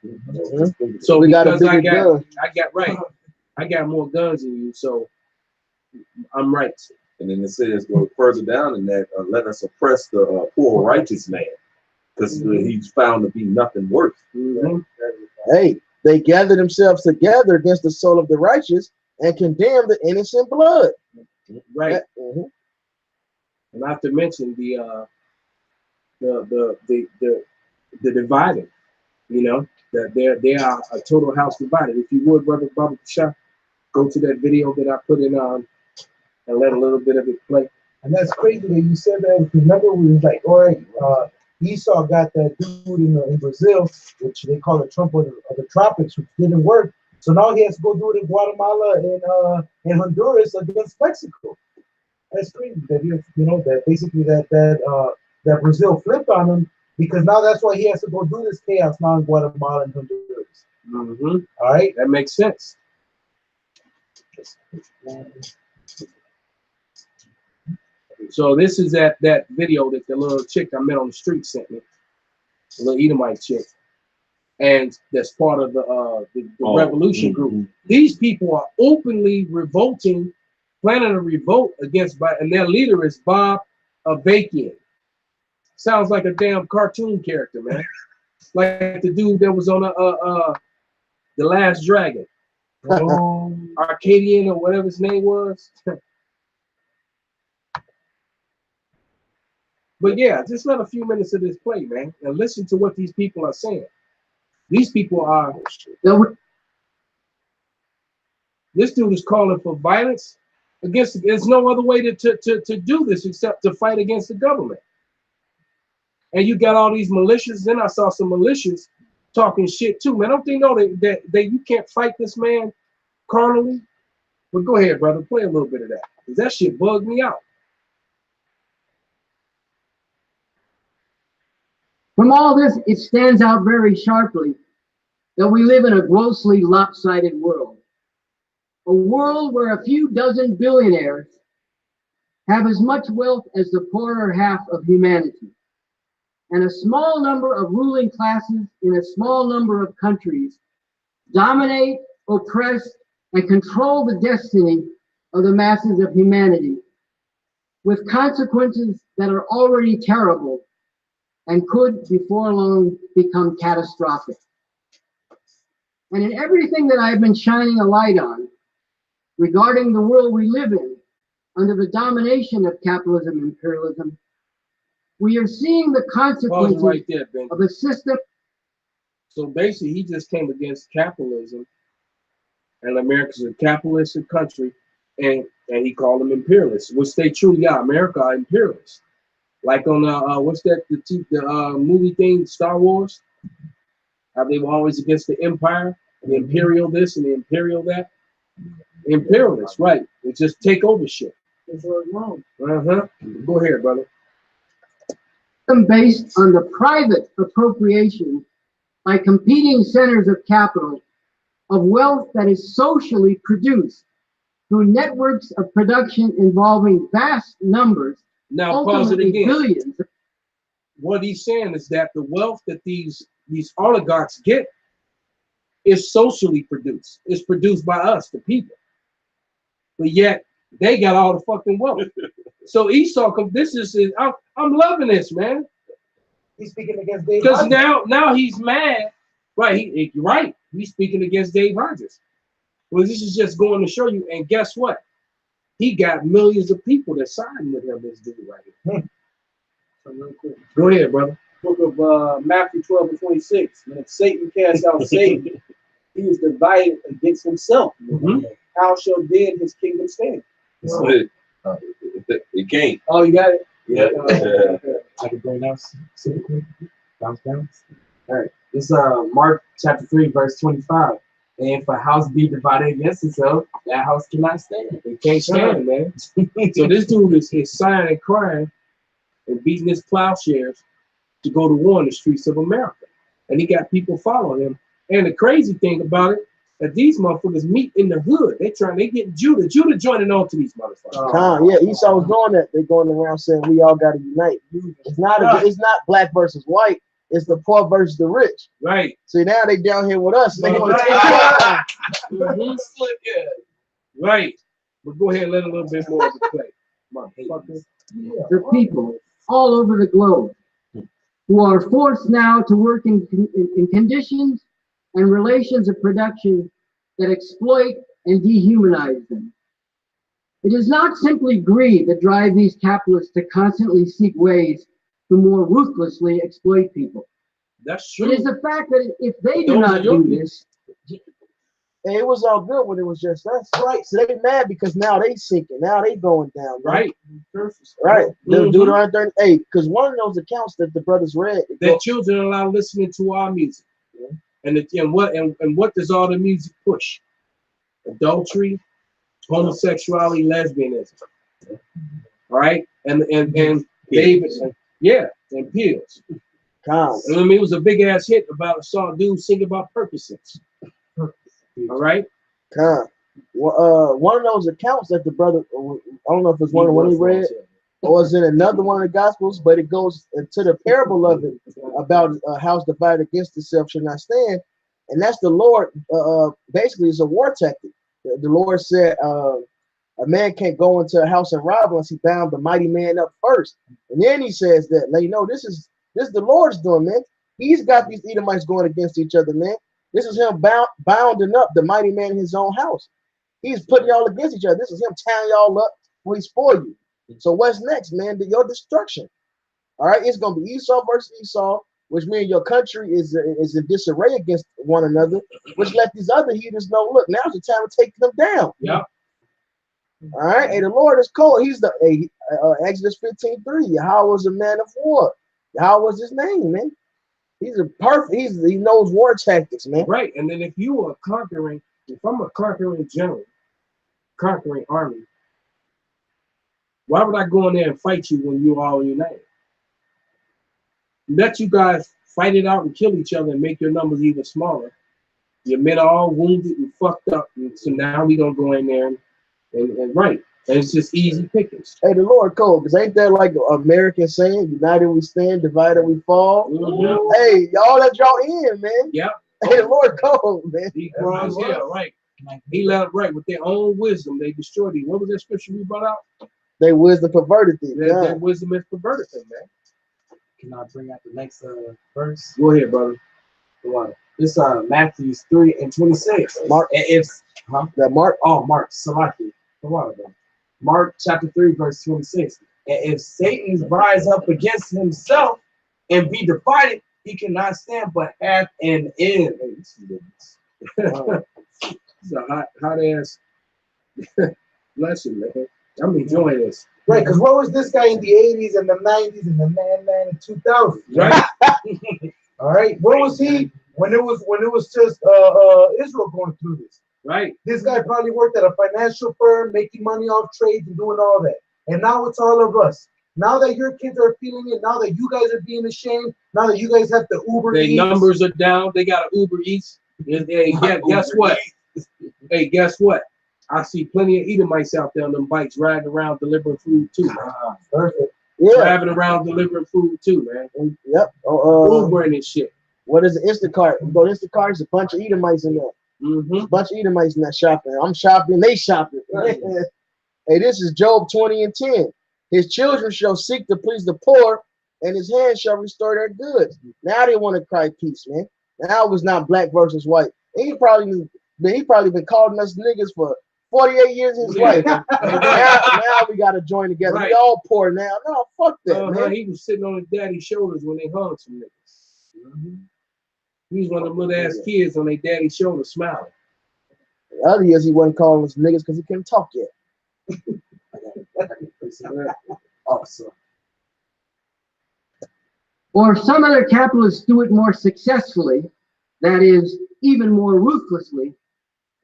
Mhm. So We got a because I bigger gun. I got more guns than you, so I'm right. And then it says, go further down in that, let us oppress the poor righteous man, because he's found to be nothing worth. Mhm. Hey, they gather themselves together against the soul of the righteous and condemn the innocent blood. Right. Mhm. And not to mention the divided, you know, that they are a total house divided. If you would, brother Baba Shah, go to that video that I put in and let a little bit of it play. And that's crazy that you said that. Remember, we was like, all right, Esau got that dude in Brazil, which they call the Trump of the tropics, which didn't work. So now he has to go do it in Guatemala and Honduras against Mexico. That's crazy that that basically that Brazil flipped on him, because now that's why he has to go do this chaos now in Guatemala and Honduras. Mm-hmm. All right, That makes sense. So this is that video that the little chick I met on the street sent me, the little Edomite chick, and that's part of the revolution group. These people are openly revolting, planning a revolt against, and their leader is Bob Avakian. Sounds like a damn cartoon character, man. Like the dude that was on The Last Dragon, Arcadian or whatever his name was. But yeah, just let a few minutes of this play, man, and listen to what these people are saying. These people are. This dude is calling for violence against. There's no other way to do this except to fight against the government. And you got all these militias. Then I saw some militias talking shit too, man. Don't they know that you can't fight this man carnally? But go ahead, brother, play a little bit of that, because that shit bugged me out. From all this, it stands out very sharply that we live in a grossly lopsided world. A world where a few dozen billionaires have as much wealth as the poorer half of humanity, and a small number of ruling classes in a small number of countries dominate, oppress, and control the destiny of the masses of humanity, with consequences that are already terrible and could before long become catastrophic. And in everything that I've been shining a light on regarding the world we live in under the domination of capitalism and imperialism, we are seeing the consequences right there, Ben. of a system. So basically, he just came against capitalism, and America's a capitalistic country, and he called them imperialists, which they truly are. America are imperialists. Like on what's that the movie thing, Star Wars? How they were always against the empire, the imperial this and the imperial that. Imperialists, right? They just take over shit. That's what's wrong. Go ahead, brother. Based on the private appropriation by competing centers of capital of wealth that is socially produced through networks of production involving vast numbers, Now pause it ultimately again. billions. What he's saying is that the wealth that these oligarchs get is socially produced. It's produced by us, the people. But yet they got all the fucking wealth. So Esau, I'm loving this, man. he's speaking against Dave. Because now he's mad. Right, right. He's speaking against Dave Hodges. Well, this is just going to show you. And guess what? He got millions of people that siding with him. This dude right here. So real quick. Go ahead, brother. Book of Matthew 12:26. When Satan cast out Satan, he is divided against himself. How shall then his kingdom stand? It can't. Oh, you got it? Yeah. I can bring out simply. Bounce. All right. This Mark chapter 3, verse 25. And if a house be divided against itself, that house cannot stand. They can't stand, man. So this dude is sighing and crying and beating his plowshares to go to war in the streets of America. And he got people following him. And the crazy thing about it, that these motherfuckers meet in the hood. They getting Judah. Judah joining on to these motherfuckers. Yeah, Esau was doing that. They going around saying we all got to unite. It's not black versus white. It's the poor versus the rich. Right. See, now they down here with us. They want to take Mhm. Yeah. Right. But go ahead and let a little bit more of it play. Motherfucker. The people all over the globe who are forced now to work in conditions and relations of production that exploit and dehumanize them. It is not simply greed that drives these capitalists to constantly seek ways to more ruthlessly exploit people. That's It true. is the fact that if they do Those not are your do this, And it was all good when it was just us. Right. So they mad because now they sinking. Now they going down. Right. Right. Mhm. Deuteronomy 38. Because one of those accounts that the brothers read. Their children are allowed listening to our music. And what does all the music push? Adultery, homosexuality, lesbianism. All right? And David, and pills. Calm. I mean, it was a big ass hit about a song dude singing about Percocets. All right? Calm. One of those accounts that the brother, I don't know if it's one of the one he read, or is in another one of the Gospels, but it goes into the parable of it about a house divided against itself should not stand. And that's the Lord, basically, it's a war tactic. The Lord said, a man can't go into a house and rob unless he bound the mighty man up first. And then he says that, now, you know, this is the Lord's doing, man. He's got these Edomites going against each other, man. This is him bounding up the mighty man in his own house. He's putting y'all against each other. This is him tying y'all up when he's for you. So what's next, man? Your destruction. All right, it's gonna be Esau versus Esau, which means your country is in disarray against one another, which let these other heathens know, look, now's the time to take them down. Yeah. All right, and the Lord is cold. He's the Exodus 15:3. Yahweh was a man of war. Yahweh was his name, man. He's a perfect. He knows war tactics, man. Right, and then if I'm a conquering general, conquering army, why would I go in there and fight you when you're all united? Let you guys fight it out and kill each other and make your numbers even smaller. Your men are all wounded and fucked up, and so now we gonna go in there and right. And it's just easy pickings. Hey, the Lord cold, because ain't that like American saying, united we stand, divided we fall? Mhm. Hey, y'all let y'all in, man. Yep. Hey, the Lord cold, man. He crossed, yeah, right. He let it right with their own wisdom. They destroyed thee. What was that scripture we brought out? They wisdom perverted thee. Their wisdom is perverted them, man. Can I bring out the next verse? Go ahead, brother. This Matthew 3:26. Mark. And if That Mark. Oh, Mark, Salaki. Mark chapter 3, verse 26. And if Satan rise up against himself and be divided, he cannot stand but hath an end. It's a hot ass lesson, man. I'm enjoying this. Right, because what was this guy in the 80s and the 90s and the man in 2000? Right. All right. Where was he when it was just Israel going through this? Right. This guy probably worked at a financial firm, making money off trades and doing all that. And now it's all of us. Now that your kids are feeling it, now that you guys are being ashamed, now that you guys have the Uber Their Eats. numbers are down. They got an Uber Eats. Hey, guess what? Hey, guess what? I see plenty of Edomites out there on them bikes riding around delivering food too, man. Perfect. Yeah. Driving around delivering food too, man. Yep. Ubering and shit. What is it? Instacart. You go to Instacart, there's a bunch of Edomites in there. Mm-hmm. A bunch of Edomites in that shopping. I'm shopping, they shopping. Hey, this is Job 20:10. His children shall seek to please the poor, and his hands shall restore their goods. Now they want to cry peace, man. Now it was not black versus white. And he probably been calling us niggas for 48 years of his life. now we gotta join together. Right. We all poor now. No, fuck that, man. He was sitting on his daddy's shoulders when they hung some niggas. Mm-hmm. He was one of them little ass kids on their daddy's shoulder smiling. The other years he wasn't calling us niggas because he couldn't talk yet. Awesome. or if some other capitalists do it more successfully, that is, even more ruthlessly,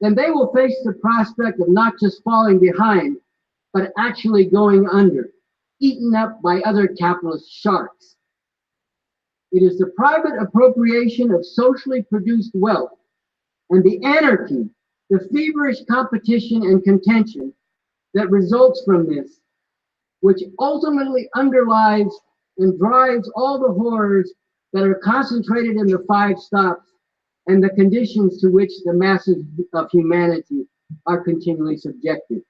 then they will face the prospect of not just falling behind, but actually going under, eaten up by other capitalist sharks. It is the private appropriation of socially produced wealth and the anarchy, the feverish competition and contention that results from this, which ultimately underlies and drives all the horrors that are concentrated in the 5 stops and the conditions to which the masses of humanity are continually subjected.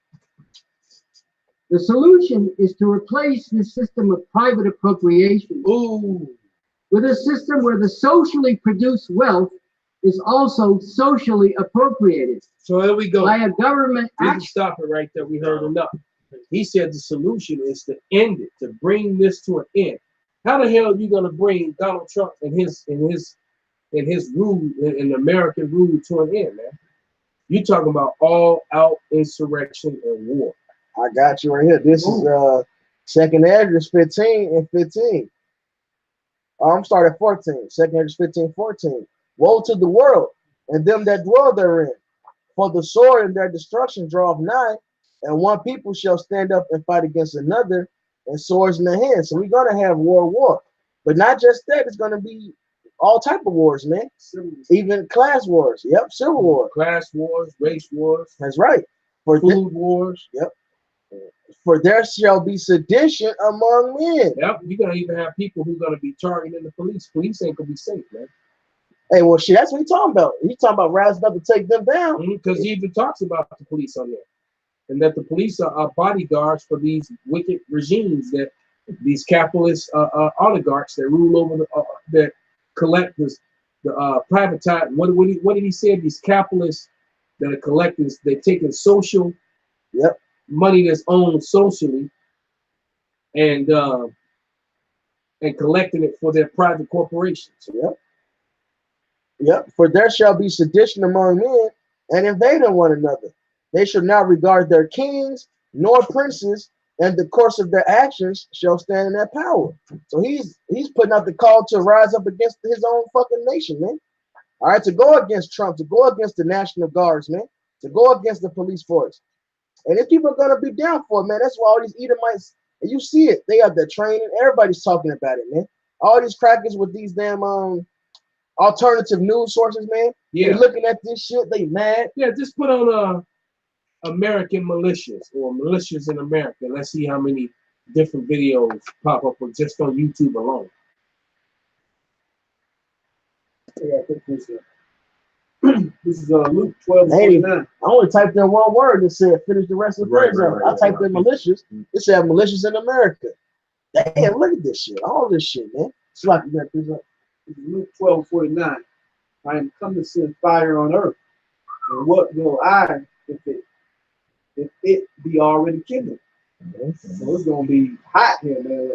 The solution is to replace this system of private appropriation with a system where the socially produced wealth is also socially appropriated. So there we go. By a government We can action. stop it right there. We heard enough. He said the solution is to end it, to bring this to an end. How the hell are you gonna bring Donald Trump and his rule and American rule to an end, man? You talking about all out insurrection and war. I got you right here. This is second Esdras 15 and 15. I'm starting at 14. Second Esdras 15, 14. Woe to the world and them that dwell therein, for the sword and their destruction draweth nigh, and one people shall stand up and fight against another, and swords in their hands. So we're gonna have war, but not just that. It's gonna be all type of wars, man. Even class wars. Yep, civil war. Class wars, race wars. That's right. For food wars. Yep. For there shall be sedition among men. Yep. You're gonna even have people who are gonna be targeting the police. Police ain't gonna be safe, man. Hey, well, shit, that's what he's talking about. He's talking about rising up to take them down. Because he even talks about the police on there, and that the police are bodyguards for these wicked regimes, that these capitalist oligarchs that rule over the that collect the privatized. What did he say? These capitalists that are collecting, they're taking social money that's owned socially and collecting it for their private corporations. Yep. For there shall be sedition among men, and invading one another. They shall not regard their kings nor princes, and the course of their actions shall stand in their power. So he's putting out the call to rise up against his own fucking nation, man. All right, to go against Trump, to go against the National Guards, man, to go against the police force. And if people are gonna be down for it, man, that's why all these Edomites, and you see it, they have the training, everybody's talking about it, man. All these crackers with these damn alternative news sources, man. Yeah. They're looking at this shit, they mad. Yeah, just put on American militias or militias in America. Let's see how many different videos pop up just on YouTube alone. Yeah, I think this is Luke 12:49. I only typed in one word and said finish the rest of the phrase. I typed in militias. It said militias in America. Damn, look at this shit. All this shit, man. It's like you got this up. Luke 12:49. I am come to send fire on earth, and what will I if it be already kindled? So it's gonna be hot here, man.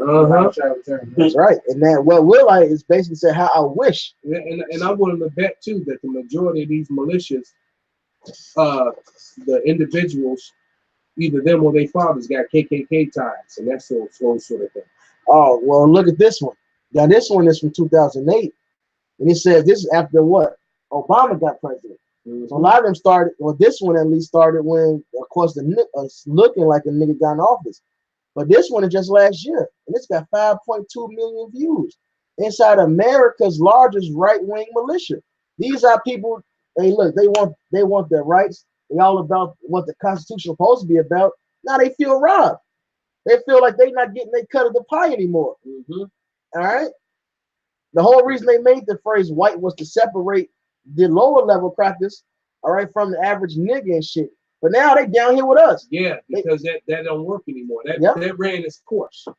That's right. And that what will I is basically say how I wish. And I'm willing to bet too that the majority of these militias, the individuals, either them or their fathers got KKK ties, and that's sort of thing. Oh well, look at this one. Now this one is from 2008, and it says this is after what Obama got president. So a lot of them started, well, this one at least started when, of course, looking like a nigga got in office. But this one is just last year, and it's got 5.2 million views inside America's largest right-wing militia. These are people. Hey, look, they want their rights. They all about what the Constitution is supposed to be about. Now they feel robbed. They feel like they're not getting their cut of the pie anymore. All right. The whole reason they made the phrase "white" was to separate the lower level crackers, all right, from the average nigga and shit. But now they down here with us. Yeah, because that don't work anymore. That ran its course. So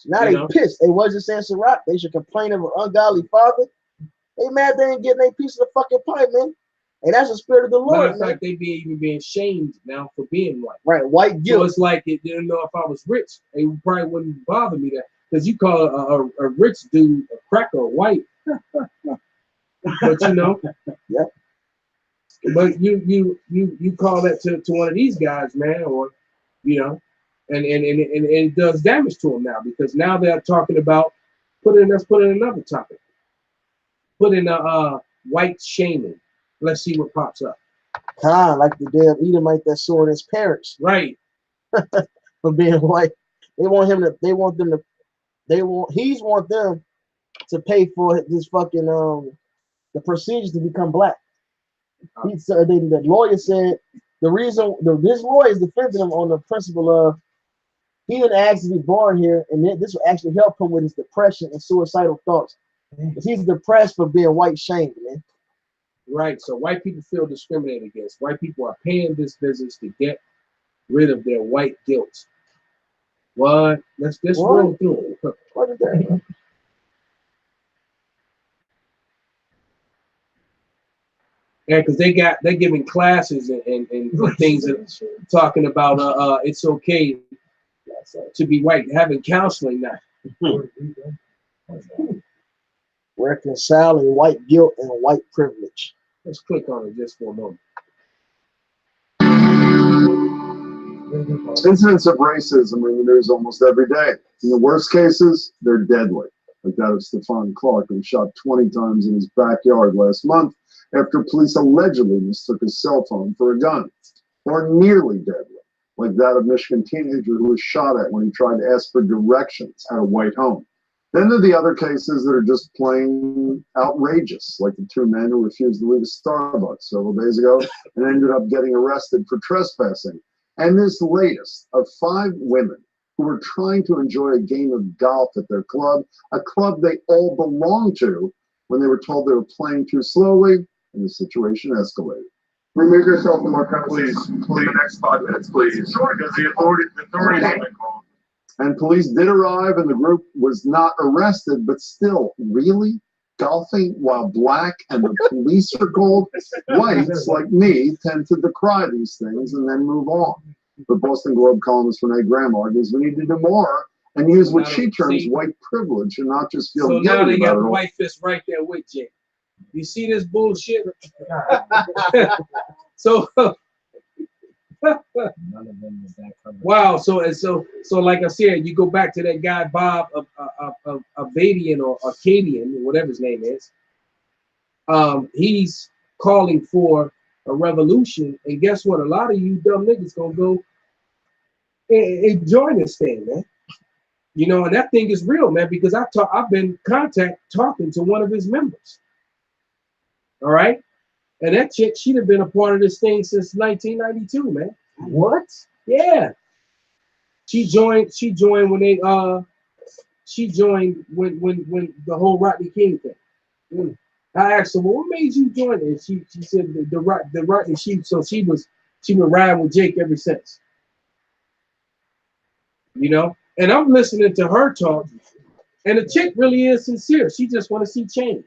now they pissed. They wasn't saying Ciroc. They should complain of an ungodly father. They mad they ain't getting a piece of the fucking pie, man. And that's the spirit of the Lord. Matter of fact, they even being shamed now for being white. Right, white guilt. So it's like it didn't know if I was rich, it probably wouldn't bother me that because you call a rich dude a cracker white. But yep. But you call that to one of these guys, man, or and it does damage to them now because now they're talking about Let's put in another topic. Put in white shaming. Let's see what pops up. Like the damn Edomite that suing his parents Right. for being white. They want him to. They want them to. They want. He's want them to pay for this fucking the procedures to become black. He said the lawyer said the reason this lawyer is defending him on the principle of he didn't ask to be born here, and this will actually help him with his depression and suicidal thoughts. Because he's depressed for being white shamed, man. Right. So white people feel discriminated against. White people are paying this business to get rid of their white guilt. What? Let's roll through it. What is that? Yeah, because they're giving classes and things and talking about it's okay to be white, having counseling now. Reconciling white guilt and white privilege. Let's click on it just for a moment. Incidents of racism are in the news almost every day. In the worst cases, they're deadly. Like that of Stephon Clark, who was shot 20 times in his backyard last month after police allegedly mistook his cell phone for a gun. Or nearly deadly, like that of Michigan teenager who was shot at when he tried to ask for directions at a white home. Then there are the other cases that are just plain outrageous, like the two men who refused to leave a Starbucks several days ago and ended up getting arrested for trespassing. And this latest of 5 women who were trying to enjoy a game of golf at their club, a club they all belonged to, when they were told they were playing too slowly, and the situation escalated. Remove yourself from our please. For the next 5 minutes, please. Sure, because the authorities have been called. And police did arrive, and the group was not arrested, but still, really? Golfing while black and the police are called? Whites, like me, tend to decry these things and then move on. But Boston Globe columnist Renee Graham argues we need to do more and use what she terms white privilege and not just feel So guilty now they got about the it. white fist right there with Jake. You see this bullshit? So wow, so like I said, you go back to that guy Bob Abadian or Acadian, whatever his name is. He's calling for a revolution, and guess what? A lot of you dumb niggas gonna go and join this thing, man. You know, and that thing is real, man, because I've been talking to one of his members. All right, and that chick, she'd have been a part of this thing since 1992, man. What? Yeah. She joined when they she joined when the whole Rodney King thing. I asked her, well, what made you join it? She said the Rodney she been riding with Jake ever since. You know, and I'm listening to her talk, and the chick really is sincere. She just want to see change,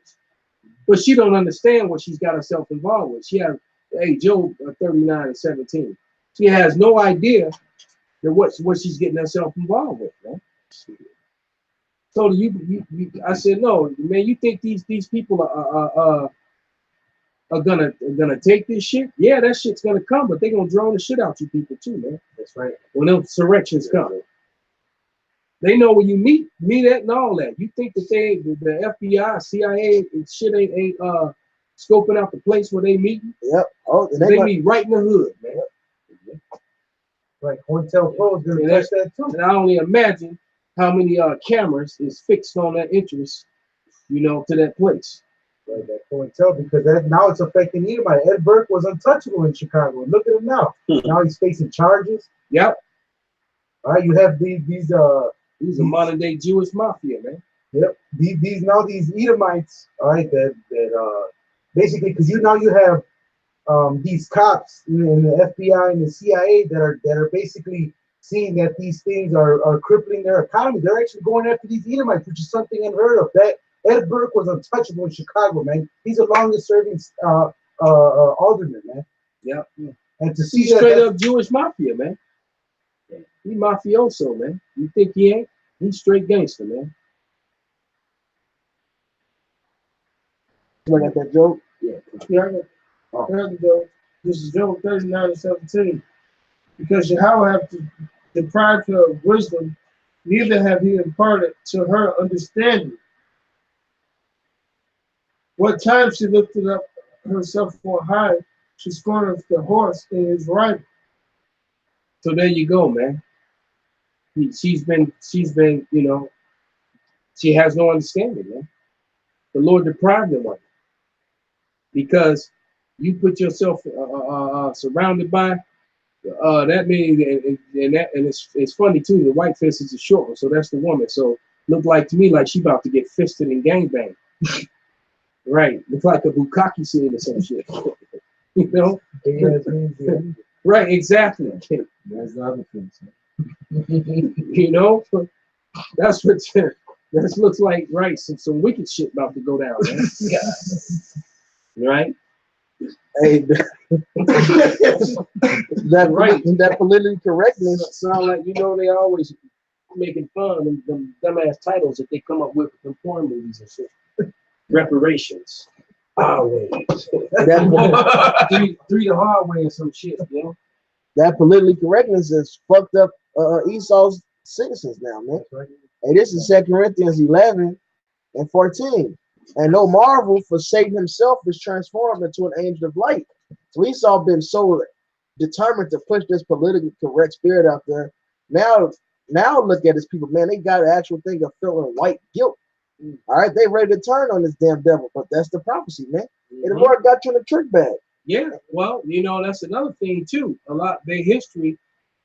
but she don't understand what she's got herself involved with. She has, hey, Joe, 39 and 17. She has no idea that what she's getting herself involved with, man. So I said, no, man. You think these people are gonna take this shit? Yeah, that shit's gonna come, but they're gonna drone the shit out you people too, man. That's right. When those insurrections come, they know when you meet at and all that. You think that the FBI, CIA, and shit ain't scoping out the place where they meet? Yep. Oh, they meet right in the hood, man. Like Hotel Pro is gonna touch that too. And I only imagine how many cameras is fixed on that entrance, you know, to that place. Right, that Hotel, because now it's affecting anybody. Ed Burke was untouchable in Chicago. Look at him now. Now he's facing charges. Yep. All right, you have these a modern day Jewish mafia, man. Yep. These Edomites, all right, that basically, because you have these cops in the FBI and the CIA that are basically seeing that these things are crippling their economy. They're actually going after these Edomites, which is something unheard of. That Ed Burke was untouchable in Chicago, man. He's the longest serving alderman, man. Yeah. And to see he's straight up Jewish mafia, man. He mafioso, man. You think he ain't? He's straight gangster, man. You got that joke? Yeah, I got this is Job 39 and 17. Because Yahweh have deprived her of wisdom, neither have he imparted to her understanding. What time she lifted up herself on high, she scorneth the horse and his rider. So there you go, man. She's been, you know, she has no understanding, man. The Lord deprived them of it because you put yourself surrounded by that means, and it's funny too. The white fist is a short one, so that's the woman. So look like to me like she about to get fisted and gangbanged. Right, look like a bukkake scene or some shit. You know? Right, exactly. That's the other thing. You know, that's what that looks like. Right, some wicked shit about to go down, man. Right. Hey, that politically correctness. Sound like, you know, they always making fun of them dumbass titles that they come up with from porn movies and shit. Reparations. Always. Three the hard way and some shit, you know. That politically correctness has fucked up Esau's citizens now, man. Hey, this is 2 Corinthians 11 and 14. And no marvel, for Satan himself is transformed into an angel of light. So Esau been so determined to push this politically correct spirit out there. Now look at his people, man. They got an actual thing of feeling white guilt. All right, they ready to turn on this damn devil, but that's the prophecy, man. And the Lord got you in a trick bag. Yeah, well, you know, that's another thing too. A lot their history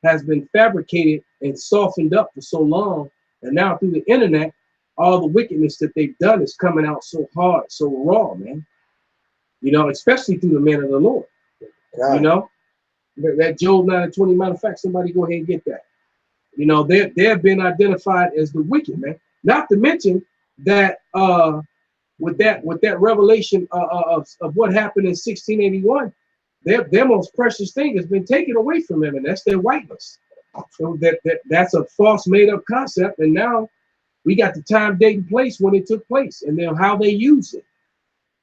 has been fabricated and softened up for so long, and now through the internet, all the wickedness that they've done is coming out so hard, so raw, man. You know, especially through the men of the Lord. God. You know, that Job 9:20. Matter of fact, somebody go ahead and get that. You know, they've been identified as the wicked, man. Not to mention that with that revelation of what happened in 1681, their most precious thing has been taken away from them, and that's their whiteness. So that's a false made up concept, and now we got the time, date, and place when it took place, and then how they use it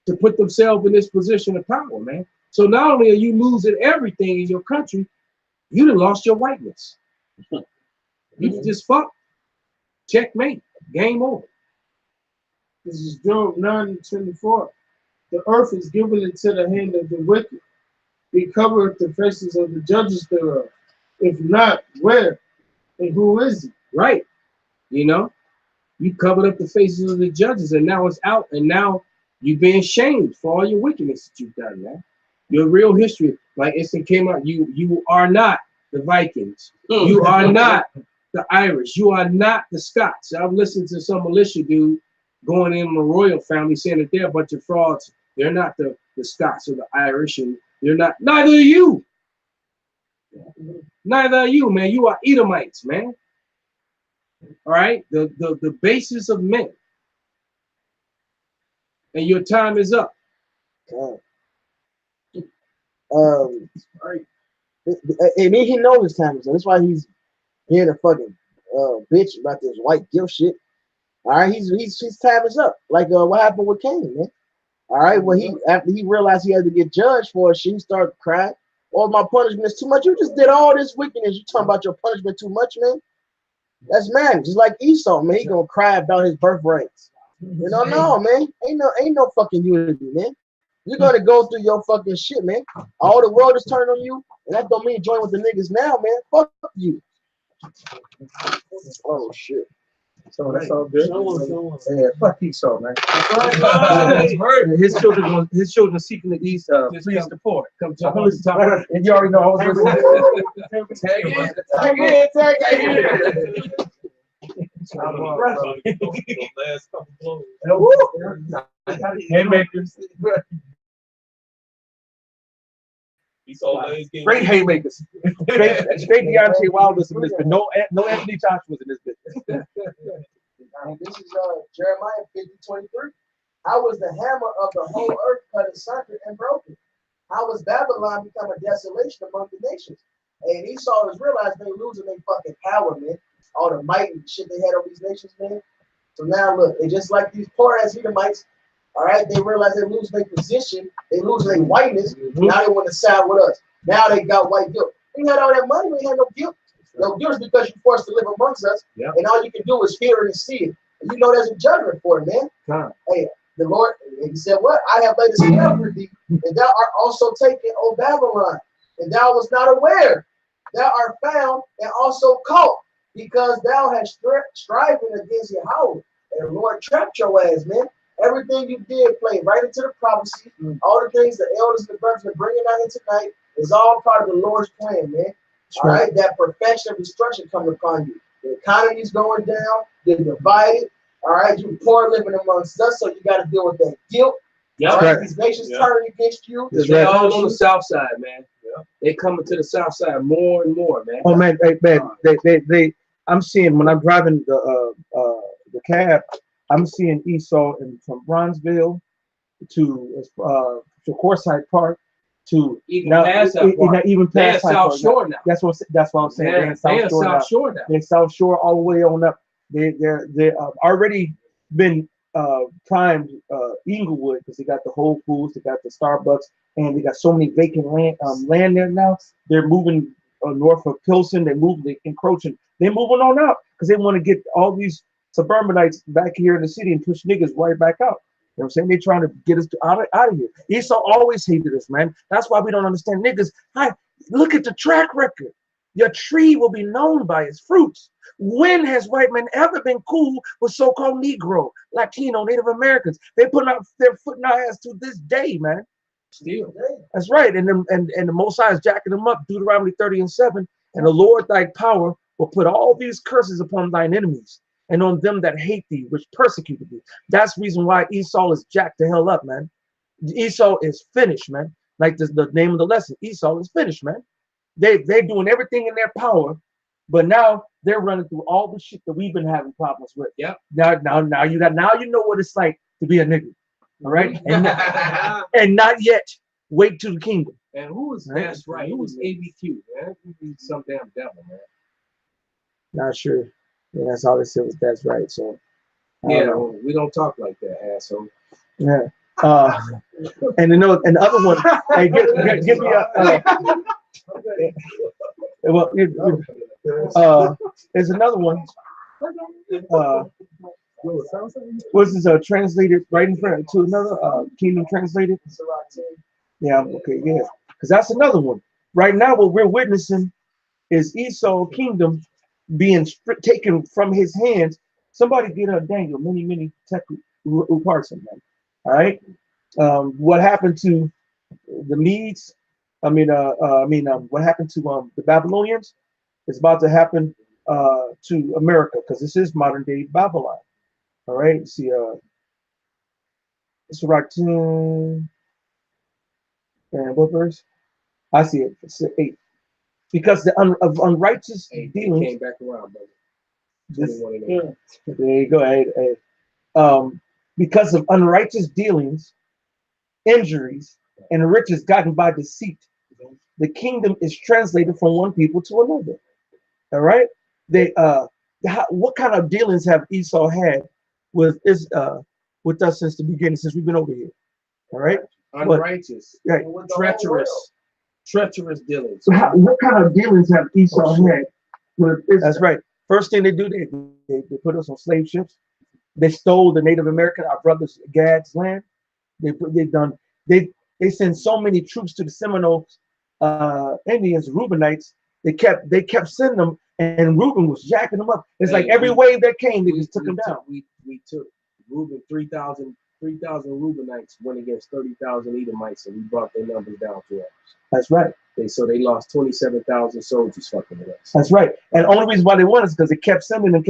to put themselves in this position of power, man. So not only are you losing everything in your country, you done lost your whiteness. You just fucked. Checkmate. Game over. This is Job 9:24. The earth is given into the hand of the wicked. He covereth the faces of the judges thereof. If not, where? And who is he? Right. You know, you covered up the faces of the judges, and now it's out, and now you're being shamed for all your wickedness that you've done, man. Your real history, like it came out, you are not the Vikings. You are not the Irish. You are not the Scots. I've listened to some militia dude going in the royal family saying that they're a bunch of frauds. They're not the Scots or the Irish, and they're not, neither are you. Neither are you, man. You are Edomites, man. All right, the basis of men. And your time is up. And he knows his time is up. That's why he's being a fucking bitch about this white guilt shit. All right, his time is up. Like what happened with Cain, man. All right, well, after he realized he had to get judged for it, she started crying. Oh, my punishment is too much. You just did all this wickedness. You talking about your punishment too much, man? That's man. Just like Esau, man. He gonna cry about his birthrights. You know, no, man. Ain't no fucking unity, man. You're gonna go through your fucking shit, man. All the world is turning on you, and that don't mean join with the niggas now, man. Fuck you. Oh shit. So that's all good. Yeah, fuck Esau, man. His children seeking the east, please the poor. Come to us. And you already know I was listening. Tag in. Haymakers. Great haymakers. Straight Deontay Wilder's in this, but no Anthony Joshua's in this business. This is Jeremiah 50:23. How was the hammer of the whole earth cut asunder and broken? How was Babylon become a desolation among the nations? And Esau has realized they losing their fucking power, man. All the might and shit they had over these nations, man. So now look, they just like these poor ass Edomites. All right, they realize they lose their position, they lose their whiteness. Now they want to side with us. Now they got white guilt. We had all that money, we had no guilt. No guilt is because you're forced to live amongst us, and all you can do is hear it and see it. And you know there's a judgment for it, man. Hey, The Lord, and he said, what? I have laid a snare for thee, and thou art also taken, O Babylon, and thou was not aware. Thou art found and also caught, because thou hast striving against Yahweh. And the Lord trapped your ass, man. Everything you did played right into the prophecy. All the things the elders and the brothers are bringing out here tonight is all part of the Lord's plan, man. All right, that perfection of destruction coming upon you. The economy's going down. You're divided. All right, you poor living amongst us, so you got to deal with that guilt. Yeah, right. These nations turning against you. They're all on the south side, man. Yeah. They coming to the south side more and more, man. Oh man, they I'm seeing when I'm driving the cab, I'm seeing Esau from Bronzeville to Forsyth Park to even past that part. Even past South Shore now. That's what I'm saying. They're in South Shore now. They're South Shore all the way on up. They already been primed Inglewood, because they got the Whole Foods, they got the Starbucks, and they got so many vacant land there now. They're moving north of Pilsen. They're encroaching. They're moving on up because they want to get all these suburbanites back here in the city and push niggas right back out. You know what I'm saying? They're trying to get us out of here. Esau always hated us, man. That's why we don't understand niggas. Look at the track record. Your tree will be known by its fruits. When has white men ever been cool with so-called Negro, Latino, Native Americans? They put out their foot in our ass to this day, man. Still. That's right. And the Most High is jacking them up, Deuteronomy 30:7. And the Lord thy power will put all these curses upon thine enemies and on them that hate thee, which persecuted thee. That's the reason why Esau is jacked the hell up, man. Esau is finished, man. Like the name of the lesson, Esau is finished, man. They're doing everything in their power, but now they're running through all the shit that we've been having problems with. Yep. Now you know what it's like to be a nigga. All right. And not yet wait to the kingdom. And who was that's right? Who was ABQ, man? He's some damn devil, man. Not sure. Yeah, that's all they said was that's right. So yeah, we don't talk like that, asshole. Yeah. And the other one, hey, give me there's another one. Was this translated right in front to another Kingdom Translated? Yeah, okay, yeah. Because that's another one. Right now, what we're witnessing is Esau Kingdom being taken from his hands. Somebody get Daniel, many tech Uparson, man. All right. What happened to the Medes? What happened to the Babylonians is about to happen to America, because this is modern day Babylon. All right. See, it's right to and what verse? I see it. It's 8. Because of unrighteous dealings. Came back around, brother. There you go. Hey. Because of unrighteous dealings, injuries, and riches gotten by deceit, the kingdom is translated from one people to another. All right. What kind of dealings have Esau had with us since the beginning, since we've been over here? All right. Unrighteous, right. treacherous dealings. So what kind of dealings have Esau had with Israel? That's right. First thing they do, they put us on slave ships. They stole the Native American, our brothers Gad's land. They sent so many troops to the Seminole Indians, Reubenites. They kept sending them, and Reuben was jacking them up. It's like every wave that came, they just took them down. We took Reuben 3,000 Reubenites went against 30,000 Edomites, and we brought their numbers down to us. That's right. So they lost 27,000 soldiers fucking with us. That's right. And the only reason why they won is because they kept sending and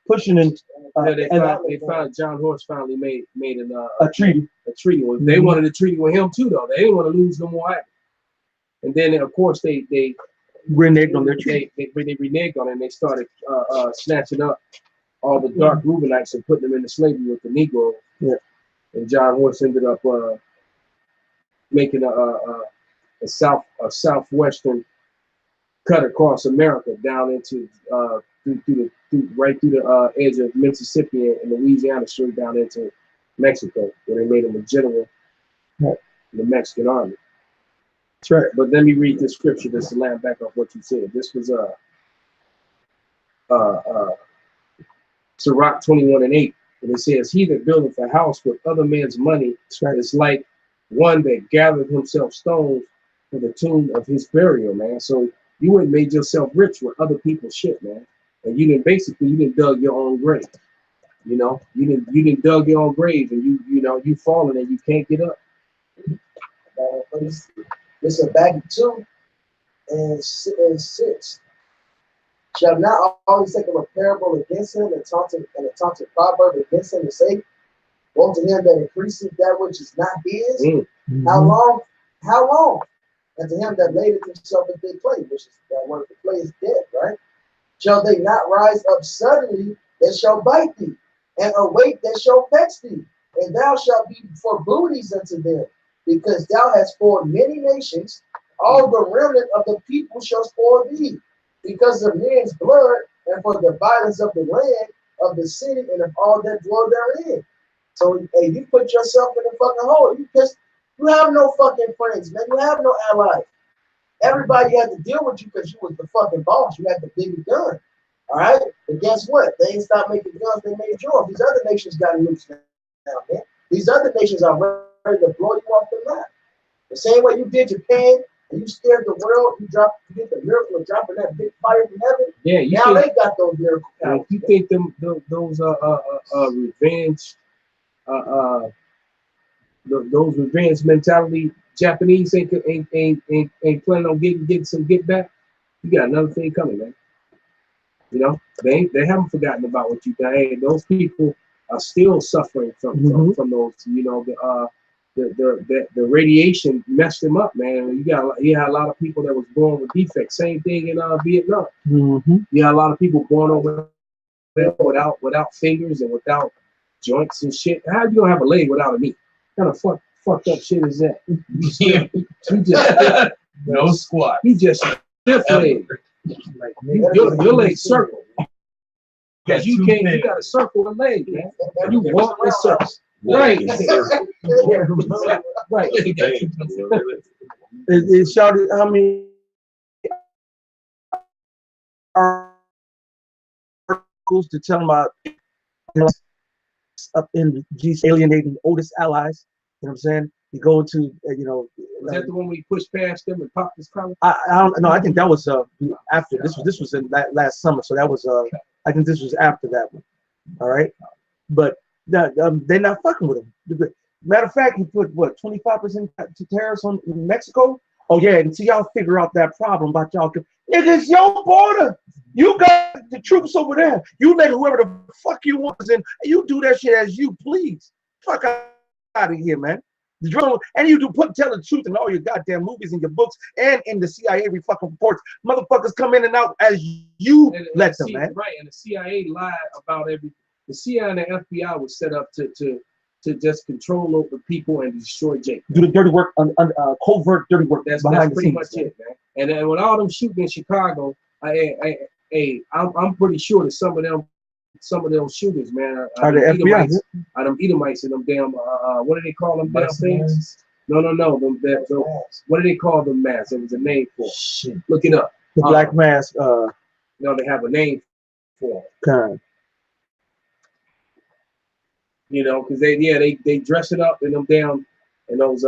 pushing and they found John Horse finally made a treaty. A treaty. They wanted a treaty with him too, though. They didn't want to lose no more. And then of course they reneged on their treaty. They reneged on it, and they started snatching up all the dark Reubenites and putting them into slavery with the Negro. Yeah. And John Horse ended up making a southwestern cut across America down into right through the edge of Mississippi and Louisiana, straight down into Mexico, where they made him a general in the Mexican army. That's right. But let me read this scripture just to land back off what you said. This was Sirach 21:8. And it says, he that buildeth a house with other men's money is like one that gathered himself stones for the tomb of his burial, man. So you went and made yourself rich with other people's shit, man. And you didn't dug your own grave. You know, you didn't dug your own grave, and you falling and you can't get up. Listen, back to 2 and 6. Shall not always take up a parable against him and taunt a proverb against him and say, woe to him that increaseth that which is not his. Mm-hmm. How long? How long? And to him that laid himself in dead clay, which is that word for clay is dead, right? Shall they not rise up suddenly that shall bite thee, and awake that shall vex thee, and thou shalt be for booties unto them, because thou hast spoiled many nations, all the remnant of the people shall spoil thee, because of men's blood, and for the violence of the land, of the city, and of all that dwell therein. So, hey, you put yourself in the fucking hole. You have no fucking friends, man. You have no allies. Everybody had to deal with you because you was the fucking boss. You had the bigger gun. All right? But guess what? They ain't stopped making guns. They made yours. These other nations got nukes now, man. These other nations are ready to blow you off the map. The same way you did Japan, and you scared the world, you did the miracle of dropping that big fire from heaven. Yeah, now they got those miracle powers. If you think those revenge, those revenge mentality Japanese ain't planning on getting some get back, you got another thing coming, man. You know, they haven't forgotten about what you done. Hey, those people are still suffering from those. You know, the radiation messed them up, man. You had a lot of people that was born with defects. Same thing in Vietnam. You had a lot of people born over there without fingers and without joints and shit. How you gonna have a leg without a knee? What kind of fucked up shit is that? You just no squat. You just stiff leg. Like your leg circle. Because you got to circle the leg, man. You walk in circles. Right. Right. It shouted how many articles to tell them about up in G's alienating oldest allies. You know what I'm saying? You go into Was that the one we pushed past them and popped this collar? I don't know. I think that was after this was in last summer, so that was I think this was after that one. All right, but they're not fucking with him. Matter of fact, he put what 25% tariffs on Mexico. Oh yeah, until y'all figure out that problem about y'all. It's your border. You got the troops over there. You let whoever the fuck you want in, and you do that shit as you please. Fuck out of here, man. And you tell the truth in all your goddamn movies and your books and in the CIA fucking reports. Motherfuckers come in and out as you let them, man. Right, and the CIA lied about everything. The CIA and the FBI was set up to just control over people and destroy Jake. Do the dirty work, covert dirty work. That's behind pretty the much scenes, it, man. And with all them shooting in Chicago, I'm pretty sure that some of those shooters, man, are the FBI? Are them Edomites and them damn what do they call them damn things? No. What do they call them masks? There was a name for it. Shit. Look it up. The black mask. No, they have a name for it. Kind. You know, because they dress it up in them damn and those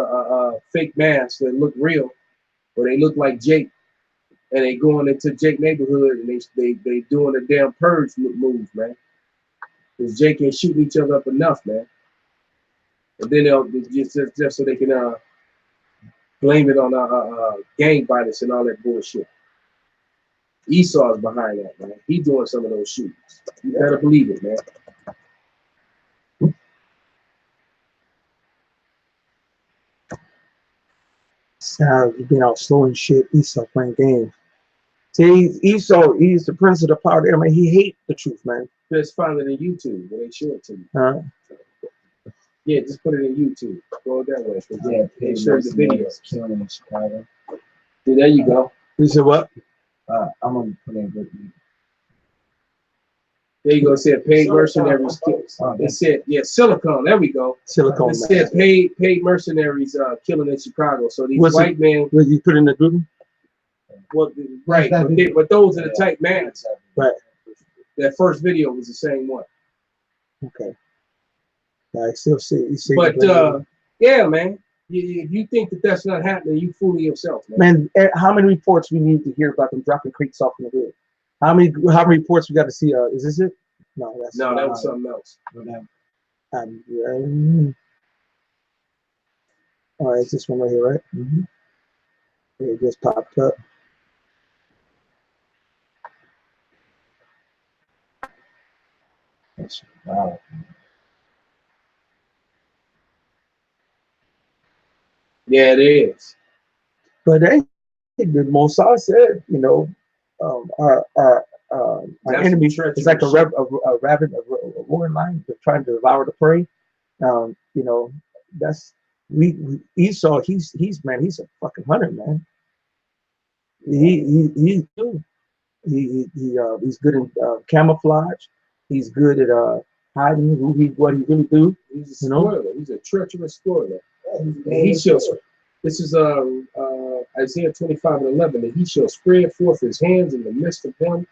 fake masks that look real, but they look like Jake. And they going into Jake neighborhood and they doing a damn purge move, man. Because Jake ain't shooting each other up enough, man. And then they'll just so they can blame it on gang violence and all that bullshit. Esau's behind that, man. He doing some of those shootings. You better believe it, man. Sounds you being all slow and shit. Esau playing games. See, Esau, he's the prince of the power there, man. He hate the truth, man. Just find it in YouTube when they show it to you. Huh? Yeah, just put it in YouTube. Go that way. Yeah, they show the videos. Killing in Chicago. See, there you go. You said what? I'm gonna put in good. There you go. It said paid mercenaries. It said, Silicon. There we go. Silicon. It said paid mercenaries killing in Chicago. So these white men. What you put in the Google? Well, right, but those are the type masks. Right. That first video was the same one. Okay. I still see. But yeah, man. If you think that that's not happening, you fooling yourself, man. Man, how many reports we need to hear about them dropping creeks off in the grid? How many reports we got to see? Is this it? No, that's no, that was something else. All right, it's this one right here, right? Mm-hmm. It just popped up. Wow. Yeah, it is. But the Mossad said, you know, our enemy is like a rabid, a roaring lion trying to devour the prey. You know, that's Esau. He's a fucking hunter, man. He's good in camouflage. He's good at hiding what he really do. He's a spoiler. He's a treacherous spoiler. And he shows. This is Isaiah 25:11. And he shall spread forth his hands in the midst of them,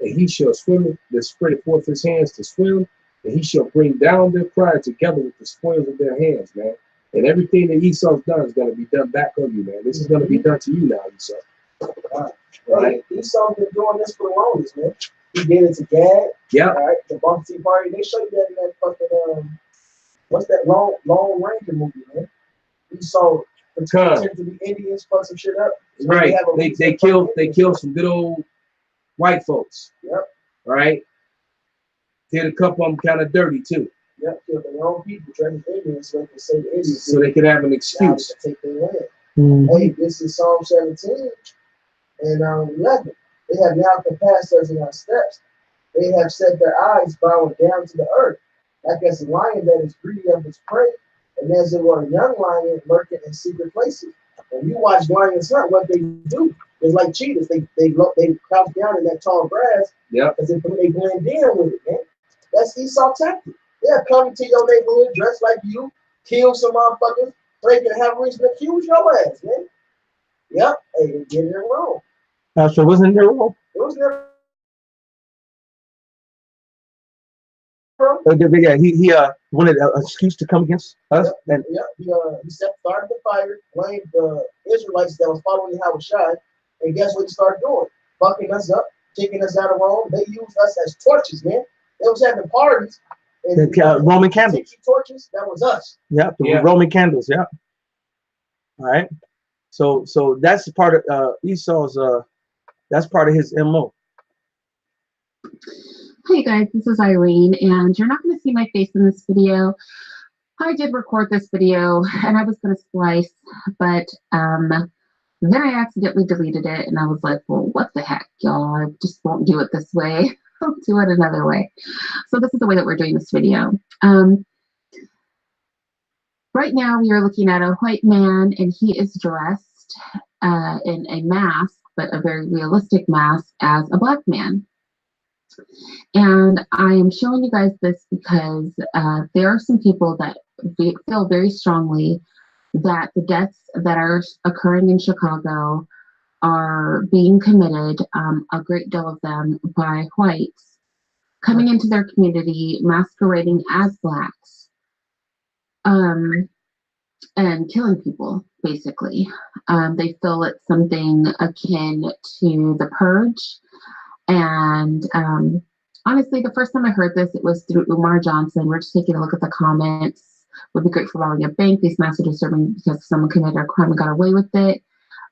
and he shall swim. That spread forth his hands to swim, and he shall bring down their pride together with the spoils of their hands, man. And everything that Esau's done is going to be done back on you, man. This is going to be done to you now, Esau. Right. Esau's been doing this for the longest, man. He did it to Gad. Yeah. All right. The Bumpy Party. They show you that in that fucking what's that Lone Ranger movie, man? Esau pretended to be Indians, fuck some shit up. Right. They killed some good old white folks. Yep. Right. Did a couple of them kind of dirty too. Yep. Killed their own people, dressed as Indians, so they could say the Indians. So they could have an excuse to take their land. Hey, this is Psalm 17 and 11. They have now compassed us in our steps. They have set their eyes bowing down to the earth, like as a lion that is greedy of its prey, and as it were a young lion lurking in secret places. When you watch lions hunt, what they do is like cheetahs. They crouch down in that tall grass. Yeah. Because they blend in with it, man. That's Esau tactic. They'll come to your neighborhood dressed like you, kill some motherfuckers, so they can have reason to accuse your ass, man. Yep. Hey, they get it wrong. So wasn't there wrong? It was never. Yeah, he wanted an excuse to come against us. Yep. And he started the fire, blamed the Israelites that was following Yahushua, and guess what he started doing? Fucking us up, kicking us out of Rome. They used us as torches, man. They was having parties. And the Roman candles. Torches, that was us. Yeah, Roman candles. Yeah. All right. So that's part of Esau's. That's part of his MO. Hey guys, this is Irene, and you're not going to see my face in this video. I did record this video, and I was going to splice, but then I accidentally deleted it, and I was like, well, what the heck, y'all? I just won't do it this way. I'll do it another way. So this is the way that we're doing this video. Right now, we are looking at a white man, and he is dressed in a mask, but a very realistic mask, as a black man. And I am showing you guys this because there are some people that feel very strongly that the deaths that are occurring in Chicago are being committed, a great deal of them, by whites coming into their community, masquerading as blacks, and killing people, basically. They feel it's something akin to the Purge. And honestly, the first time I heard this, it was through Umar Johnson. We're just taking a look at the comments. Would be great for robbing a bank. These messages serving because someone committed a crime and got away with it.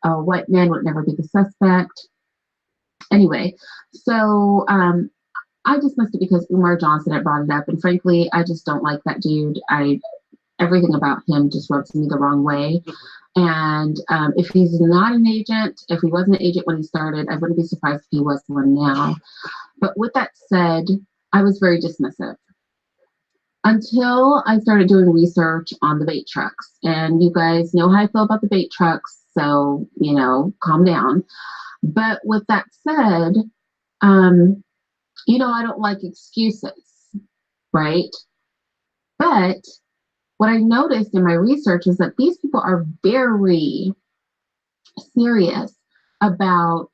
A white man would never be the suspect. Anyway, so I dismissed it because Umar Johnson had brought it up. And frankly, I just don't like that dude. Everything about him just rubs me the wrong way. And if he's not an agent, if he wasn't an agent when he started, I wouldn't be surprised if he was one now. But with that said, I was very dismissive until I started doing research on the bait trucks. And you guys know how I feel about the bait trucks, so, you know, calm down. But with that said, you know, I don't like excuses, right? But what I noticed in my research is that these people are very serious about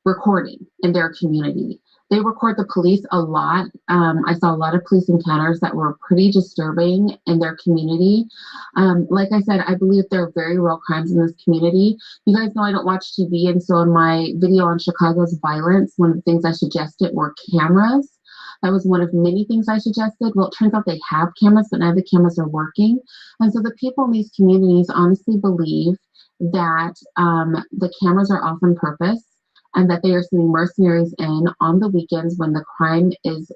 recording in their community. They record the police a lot. I saw a lot of police encounters that were pretty disturbing in their community. Like I said, I believe there are very real crimes in this community. You guys know I don't watch TV, and so in my video on Chicago's violence, one of the things I suggested were cameras. That was one of many things I suggested. Well, it turns out they have cameras, but none of the cameras are working. And so the people in these communities honestly believe that the cameras are off on purpose, and that they are sending mercenaries in on the weekends when the crime is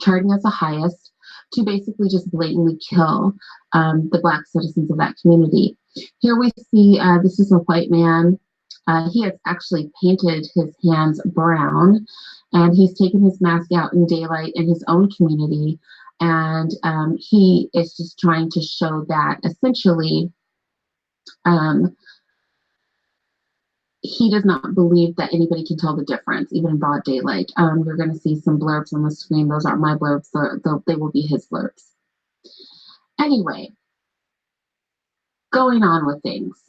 charting as the highest to basically just blatantly kill the Black citizens of that community. Here we see, this is a white man. He has actually painted his hands brown, and he's taken his mask out in daylight in his own community. And he is just trying to show that essentially, he does not believe that anybody can tell the difference, even in broad daylight. You're going to see some blurbs on the screen. Those aren't my blurbs. They will be his blurbs. Anyway, going on with things.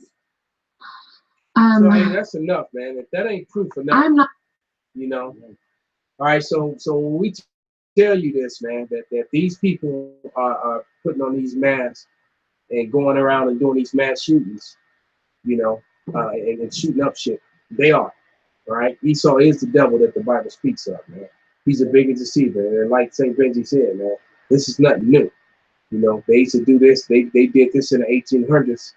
So hey, that's enough, man. If that ain't proof enough, I'm not. You know. All right. So when we tell you this, man, that these people are putting on these masks and going around and doing these mass shootings, you know. And shooting up shit. They are. All right. Esau is the devil that the Bible speaks of, man. He's a biggest deceiver. And like St. Benji said, man, this is nothing new. You know, they used to do this. They did this in the 1800s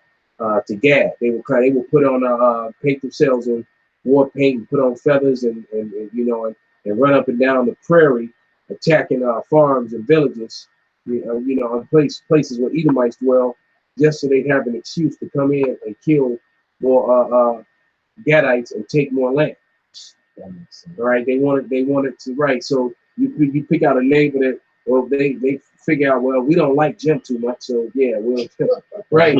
to Gad. They would put on paint themselves in war paint and put on feathers and you know and run up and down the prairie attacking farms and villages, you know, and places where Edomites dwell, just so they'd have an excuse to come in and kill more Gadites and take more land. All right, they wanted to, right. So you pick out a neighbor that, well, they figure out, well, we don't like Jim too much, so yeah, we'll right.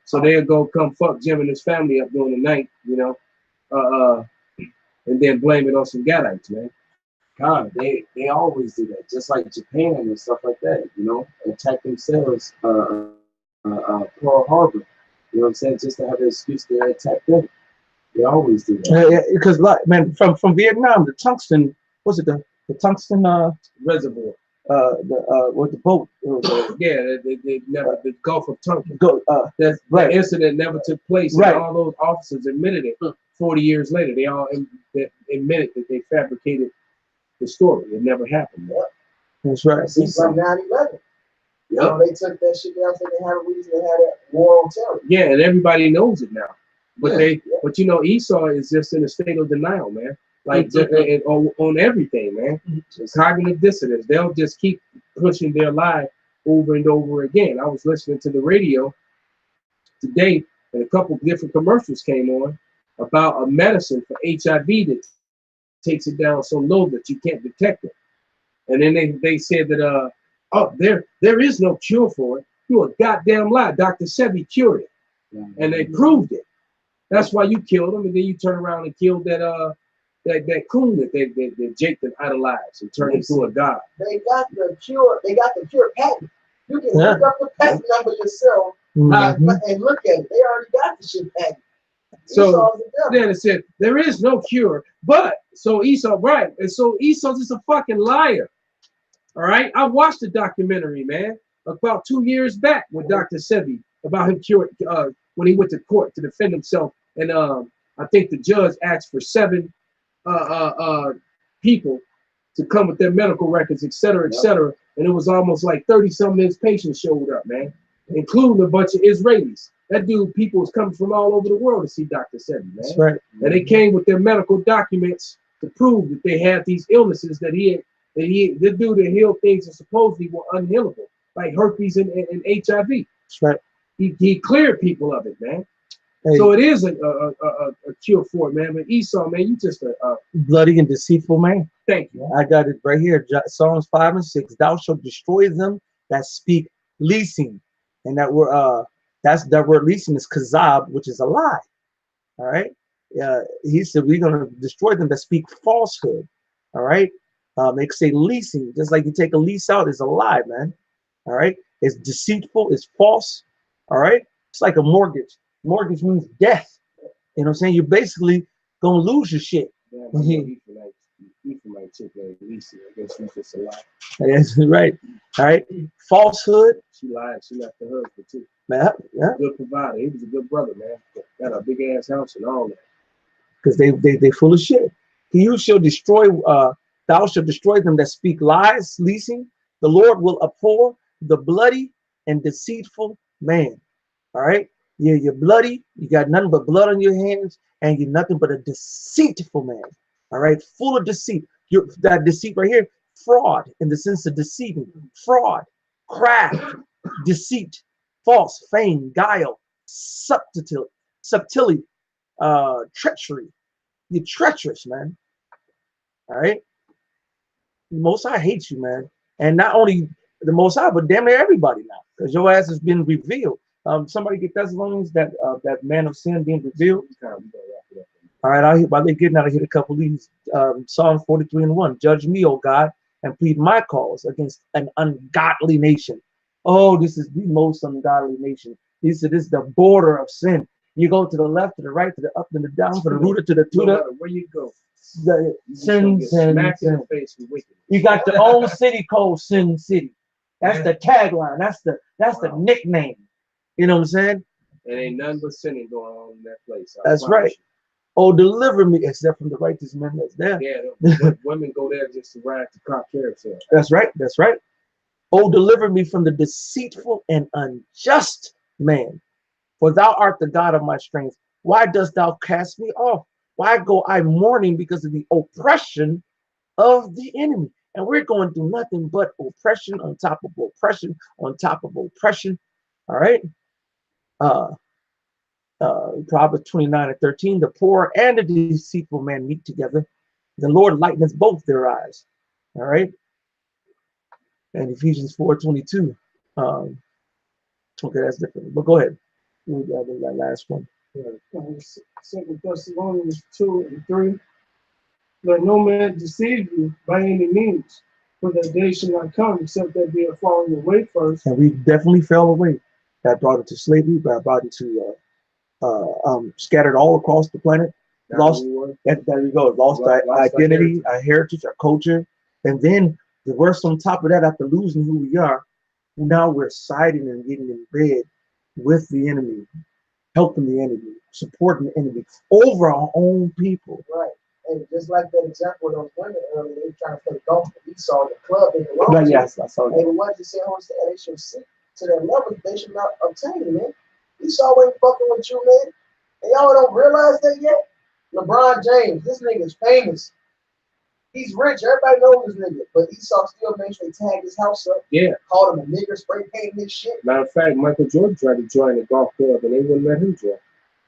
So they'll go come fuck Jim and his family up during the night, you know, and then blame it on some Gadites, man. God, they always do that, just like Japan and stuff like that, you know, attack themselves, Pearl Harbor. You know what I'm saying? Just to have an excuse to attack them. They always do that. Yeah, because like, man, from Vietnam, the tungsten, was it the tungsten reservoir? With the boat. Yeah, they never, the Gulf of Tonkin. That incident never took place. Right. And all those officers admitted it 40 years later. They all admitted that they fabricated the story. It never happened. Yeah. That's right. It's like 9/11. You know, they took that shit down, so they had a reason to have that war on terror. Yeah, and everybody knows it now. But but you know, Esau is just in a state of denial, man. Like on everything, man. It's cognitive dissonance. They'll just keep pushing their lie over and over again. I was listening to the radio today, and a couple different commercials came on about a medicine for HIV that takes it down so low that you can't detect it. And then they said that oh, there is no cure for it. You a goddamn lie. Dr. Sebi cured it. And they proved it. That's why you killed him, and then you turn around and killed that coon that Jake idolized and turned into a god. They got the cure. They got the cure patent. You can look up the patent number yourself and look at it. They already got the shit patent. So then it said there is no cure, but so Esau, right? And so Esau's just a fucking liar. All right, I watched the documentary, man, about 2 years back with Dr. Sebi about him cured when he went to court to defend himself, and I think the judge asked for 7 people to come with their medical records, et cetera, and it was almost like 30-something of his patients showed up, man, including a bunch of Israelis. That dude, people was coming from all over the world to see Dr. Sebi, man. That's right. And they came with their medical documents to prove that they had these illnesses that the dude that healed things that supposedly were unhealable, like herpes and HIV. That's right. He cleared people of it, man. Hey. So it is a cure for it, man. But Esau, man, you just a bloody and deceitful man. Thank you. I got it right here. Psalms 5 and 6. Thou shalt destroy them that speak leasing, and that word leasing is kazab, which is a lie. All right. He said we're gonna destroy them that speak falsehood. All right. They say leasing, just like you take a lease out, is a lie, man. All right. It's deceitful. It's false. All right. It's like a mortgage. Mortgage means death. You know what I'm saying? You're basically gonna lose your shit. Yeah, Mhm. Ephraimite chick named Lisa. I guess she's just a lie. That's right. All right. Falsehood. She lied. She left her husband too. Man, yeah. Good provider. He was a good brother, man. Got a big ass house and all that. Because they full of shit. You shall destroy, thou shalt destroy them that speak lies, leasing. The Lord will abhor the bloody and deceitful man. All right. You're bloody. You got nothing but blood on your hands, and you're nothing but a deceitful man. All right. Full of deceit. That deceit right here, fraud in the sense of deceiving, fraud, craft, deceit, false, fame, guile, subtlety, treachery. You're treacherous, man. All right. The Most High hates you, man. And not only the Most High, but damn near everybody now, because your ass has been revealed. Somebody get Thessalonians, that man of sin being revealed. All right, while they're getting out, I hit a couple of these. Psalm 43:1. Judge me, O God, and plead my cause against an ungodly nation. Oh, this is the most ungodly nation. This is the border of sin. You go to the left, to the right, to the up, and the down, from the rooter to the tutor. Where you go, The sin. You got the old city called Sin City. That's the tagline. That's the nickname. You know what I'm saying? It ain't nothing but sinning going on in that place. That's right. Oh, deliver me, except from the righteous man that's there. Yeah, the women go there just to ride to crop carousel. That's right. That's right. Oh, deliver me from the deceitful and unjust man. For thou art the God of my strength. Why dost thou cast me off? Why go I mourning because of the oppression of the enemy? And we're going through nothing but oppression on top of oppression on top of oppression. All right. Proverbs 29:13. The poor and the deceitful man meet together. The Lord lighteneth both their eyes. All right. And Ephesians 4:22. Okay, that's different. But go ahead. That last one. 2 Thessalonians 2:3. Let no man deceive you by any means, for that day shall not come except there be a falling away first. And we definitely fell away. That brought it to slavery. That brought it to scattered all across the planet. Lost. There you go. Lost our identity, our heritage, our culture, and then the worst on top of that, after losing who we are, now we're siding and getting in bed with the enemy, helping the enemy, supporting the enemy over our own people. Right. And just like that example of those women earlier, they were trying to play golf with Esau, the club they belong Right, to. yes, I saw that. They what you say, they should sit to that level they should not obtain, man. Esau ain't fucking with you, man. And y'all don't realize that yet? LeBron James, this nigga's famous. He's rich. Everybody knows this nigga. But Esau still makes sure they tag his house up. Yeah. Called him a nigger, spray painting his shit. Matter of fact, Michael Jordan tried to join the golf club and they wouldn't let him join.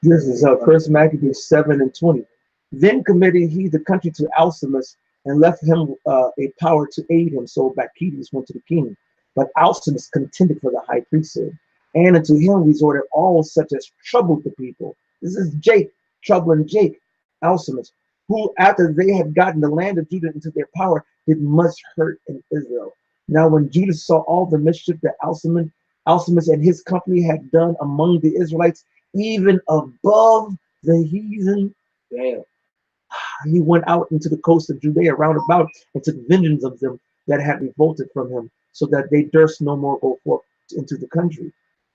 This is 1 Maccabees 7:20. Then committed he the country to Alcimus and left him a power to aid him. So Bacchides went to the king. But Alcimus contended for the high priesthood. And unto him resorted all such as troubled the people. This is Jake, troubling Jake, Alcimus, who after they had gotten the land of Judah into their power, did much hurt in Israel. Now when Judah saw all the mischief that Alcimus and his company had done among the Israelites, even above the heathen, damn, he went out into the coast of Judea round about and took vengeance of them that had revolted from him, so that they durst no more go forth into the country.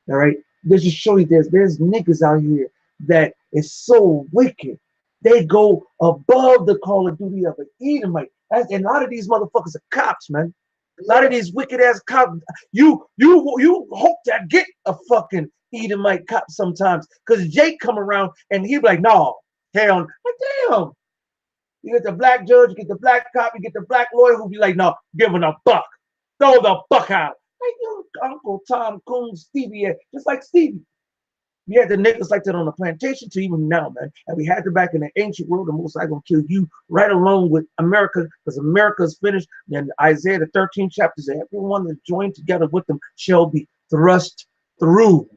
All right, this just show you there's niggas out here that is so wicked. They go above the call of duty of an Edomite. And a lot of these motherfuckers are cops, man. A lot of these wicked ass cops. You hope to get a fucking Edomite cop sometimes, because Jake come around and he be like, no, hell, like, damn. You get the black judge, you get the black cop, you get the black lawyer who be like, no, give him a buck. Throw the buck out. Like, you Uncle Tom, Coon, Stevie, just like Stevie. We had the niggas like that on the plantation to even now, man. And we had to back in the ancient world, the Most High gonna kill you right along with America, because America is finished. And Isaiah, the 13th chapter, says, everyone that's joined together with them shall be thrust through.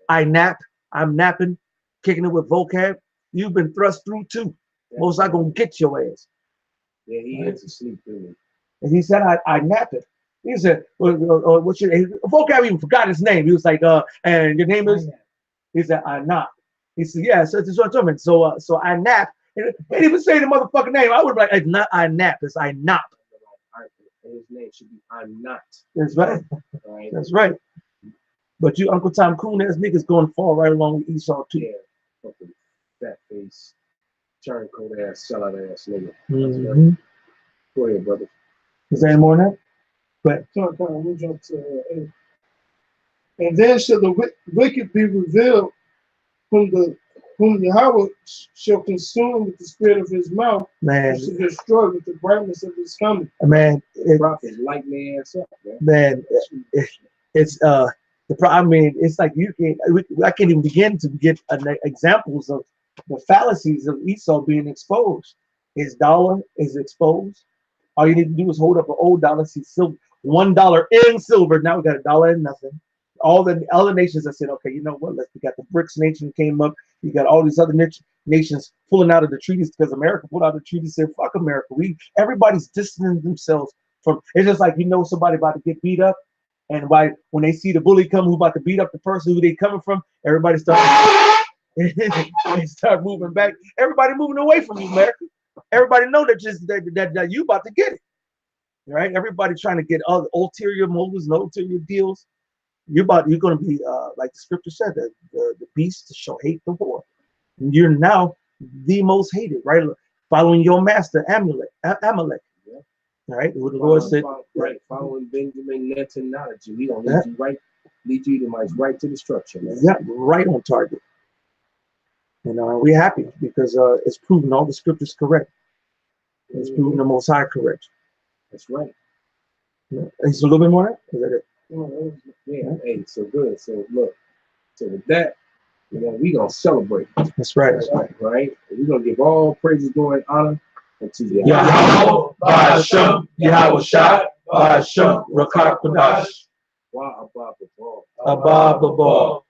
I'm napping, kicking it with vocab. You've been thrust through too. Most High gonna get your ass. Yeah, he is asleep, really. And he said, I nap it. He said, what's your name? Vocab even forgot his name. He was like, and your name is? He said, I nap. He said, yeah, so it's what I'm talking about. So I nap, It didn't even say the motherfucking name. I would be like, it's not Inap, it's Inop. His name should be I'm not. That's right. Right. That's right. But you Uncle Tom Coon ass niggas going to fall right along with Esau too. Yeah, fucking fat face, turncoat ass, sellout ass nigga. Mm-hmm. Go ahead, brother. Is there any more than that? But we jump to and then shall the wicked be revealed, whom Yahweh shall consume with the spirit of his mouth, man, to destroy with the brightness of his coming. Man, prophet light man ass up, man. It's I mean, it's like I can't even begin to get examples of the fallacies of Esau being exposed. His dollar is exposed. All you need to do is hold up an old dollar, see silver, $1 in silver. Now we got $1 in nothing. All the other nations have said, okay, you know what? We got the BRICS nation came up. You got all these other nations pulling out of the treaties because America pulled out of the treaties. Said, fuck America. Everybody's distancing themselves from. It's just like somebody about to get beat up, and when they see the bully come who about to beat up the person who they coming from, everybody starts they start moving back. Everybody moving away from you, America. Everybody know that you about to get it, right? Everybody trying to get other ulterior motives and ulterior deals. You're going to be like the scripture said, the beast shall hate the whore. You're now the most hated, right? Following your master Amalek. Yeah. Right? What the Lord said. Right. Following Benjamin Netanyahu. He don't lead you right. Lead you right to destruction. Man. Yeah, right on target. And we're happy because it's proven all the scriptures correct. It's proven the Most High correct. That's right. Yeah. Is a little bit more? Is that it? Yeah. Hey, so good. So look. So with that, we gonna celebrate. That's right. That's right. Right. We're gonna give all praises, glory, and honor unto Yahweh, Ba'ashem, Yahweh Shah, Ba'ashem, Rakak Qadash. Wa Abba Babal. Abba Babal.